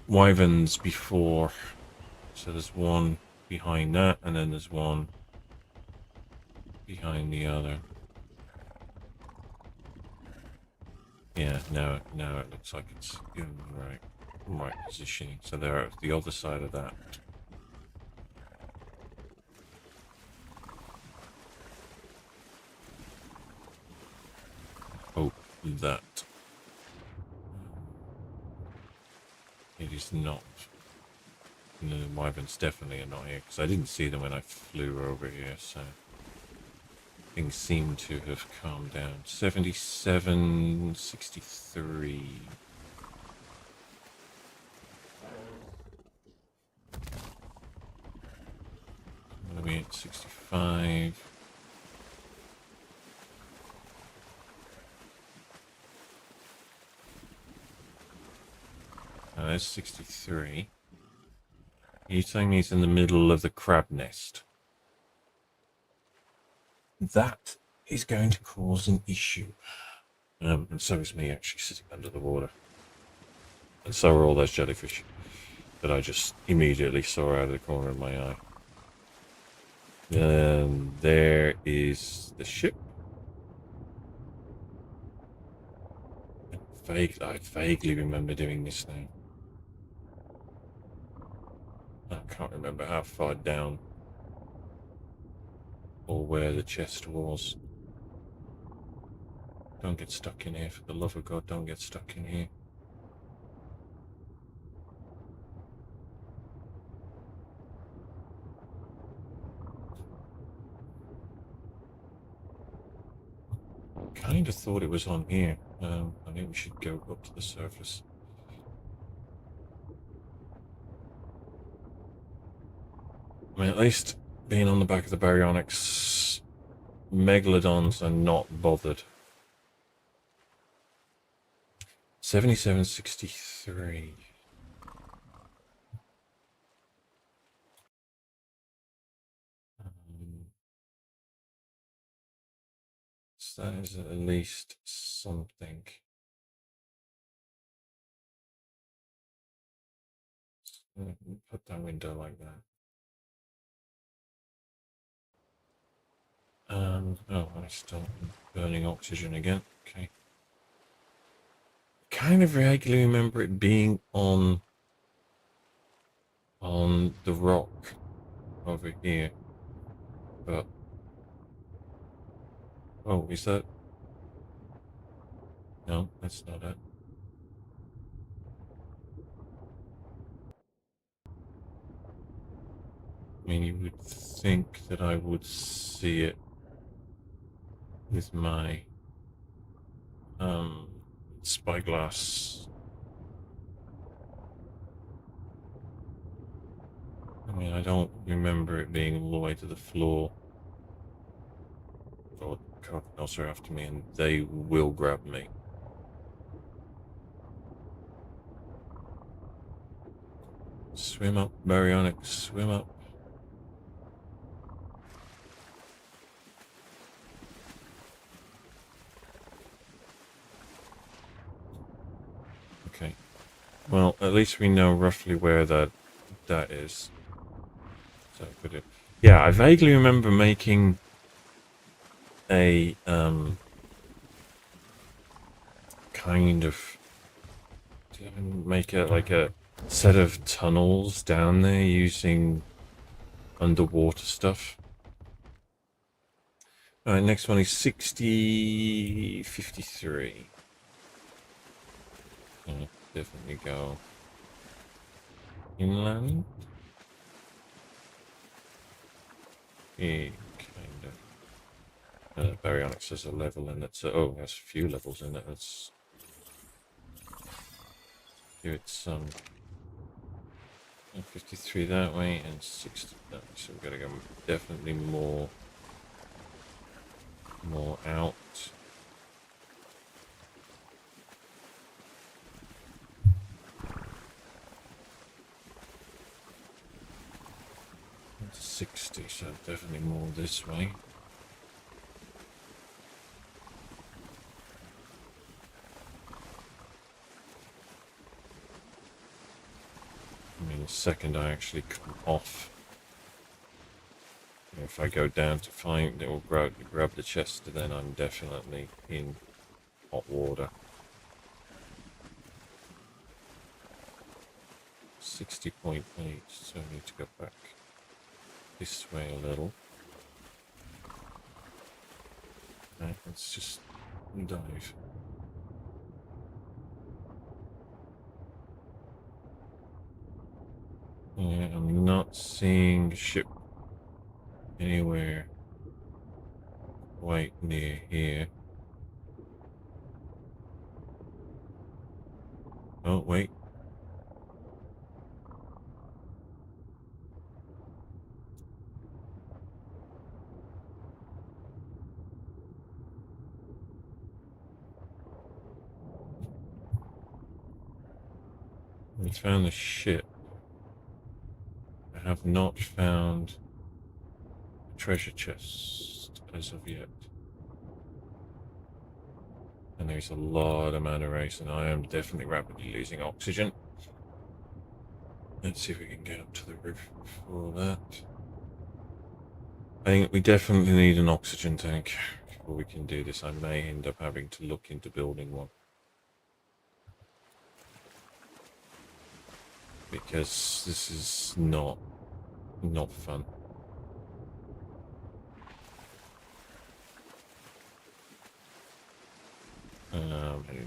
wyverns before. So there's one behind that, and then there's one behind the other. Yeah, now it looks like it's in the right positioning. So they're at the other side of that. Hope that it is not. And the wyverns definitely are not here, because I didn't see them when I flew over here, so things seem to have calmed down. 77, 63. What are we at? 65. That's 63. You're telling me he's in the middle of the crab nest? That is going to cause an issue. And so is me actually sitting under the water. And so are all those jellyfish that I just immediately saw out of the corner of my eye. And there is the ship. I vaguely remember doing this now. I can't remember how far down or where the chest was. Don't get stuck in here, for the love of God, don't get stuck in here. Kind of thought it was on here. I think we should go up to the surface. I mean, at least being on the back of the baryonyx, megalodons are not bothered. 7763. So that is at least something. Put that window like that. Oh, I still burning oxygen again. Okay. Kind of vaguely remember it being on the rock over here, but oh, is that? No, that's not it. I mean, you would think that I would see it with my spyglass. I mean, I don't remember it being all the way to the floor. Or crocodiles are after me, and they will grab me. Swim up, baryonyx, swim up. Okay. Well, at least we know roughly where that is. So could it? Yeah, I vaguely remember making a kind of make it like a set of tunnels down there using underwater stuff. All right, next one is 6053. Definitely go inland. Yeah, kind of. Baryonyx has a level in it. So, oh, there's a few levels in it. Let's give it some. 53 that way and 60 that way. So we've got to go definitely more out. That's 60, so definitely more this way. I mean, the second I actually come off, if I go down to find it or grab the chest, then I'm definitely in hot water. 60.8, so I need to go back this way a little. Right, let's just dive. Yeah, I'm not seeing a ship anywhere quite near here. Oh, wait. We found the ship. I have not found a treasure chest as of yet. And there's a lot of mana race, and I am definitely rapidly losing oxygen. Let's see if we can get up to the roof before that. I think we definitely need an oxygen tank before we can do this. I may end up having to look into building one. Because this is not fun. Anyway.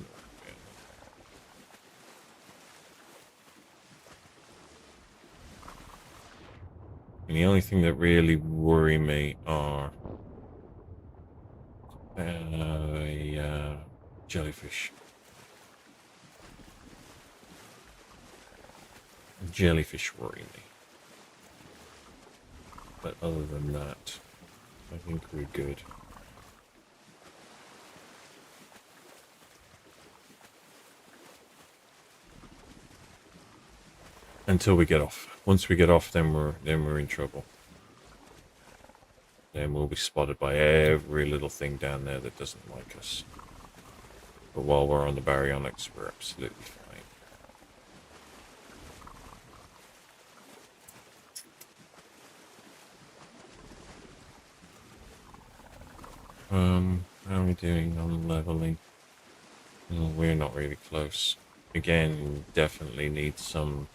And the only thing that really worry me are jellyfish. Jellyfish worry me. But other than that, I think we're good. Until we get off. Once we get off, then we're in trouble. Then we'll be spotted by every little thing down there that doesn't like us. But while we're on the baryonyx, we're absolutely fine. How are we doing on leveling? Oh, we're not really close. Again, definitely need some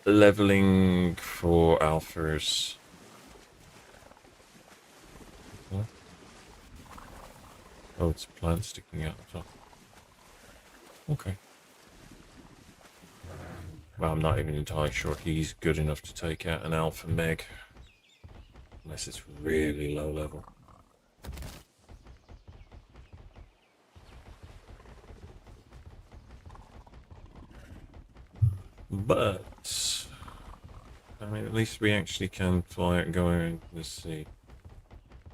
leveling for alphas. What? Oh, it's a plant sticking out the top. Okay. Well, I'm not even entirely sure he's good enough to take out an alpha meg. Unless it's really low level. But I mean, at least we actually can fly it and go in the sea.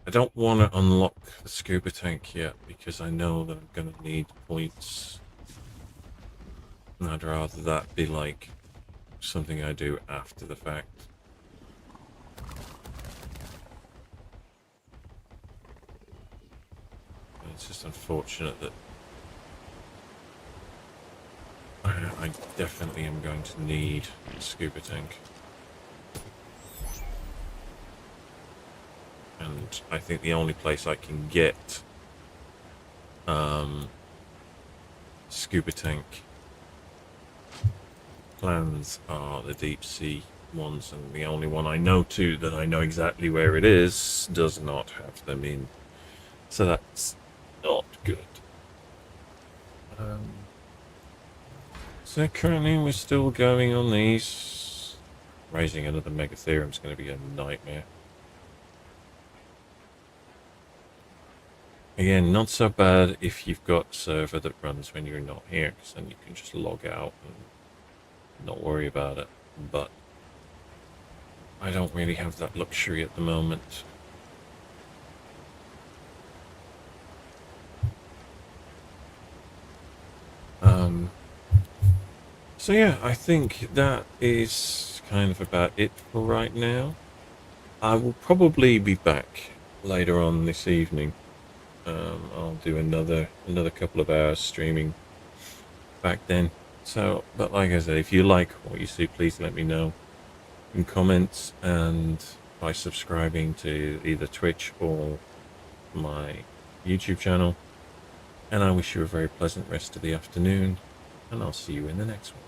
I don't want to unlock the scuba tank yet because I know that I'm going to need points. And I'd rather that be like something I do after the fact. It's just unfortunate that I definitely am going to need a scuba tank. And I think the only place I can get scuba tank plans are the deep sea ones, and the only one I know too that I know exactly where it is does not have them in. So that's not good. So currently we're still going on these. Raising another Megatherium is going to be a nightmare. Again, not so bad if you've got a server that runs when you're not here, because then you can just log out and not worry about it. But I don't really have that luxury at the moment. So yeah, I think that is kind of about it for right now. I will probably be back later on this evening. I'll do another couple of hours streaming back then. So, but like I said, if you like what you see, please let me know in comments and by subscribing to either Twitch or my YouTube channel. And I wish you a very pleasant rest of the afternoon, and I'll see you in the next one.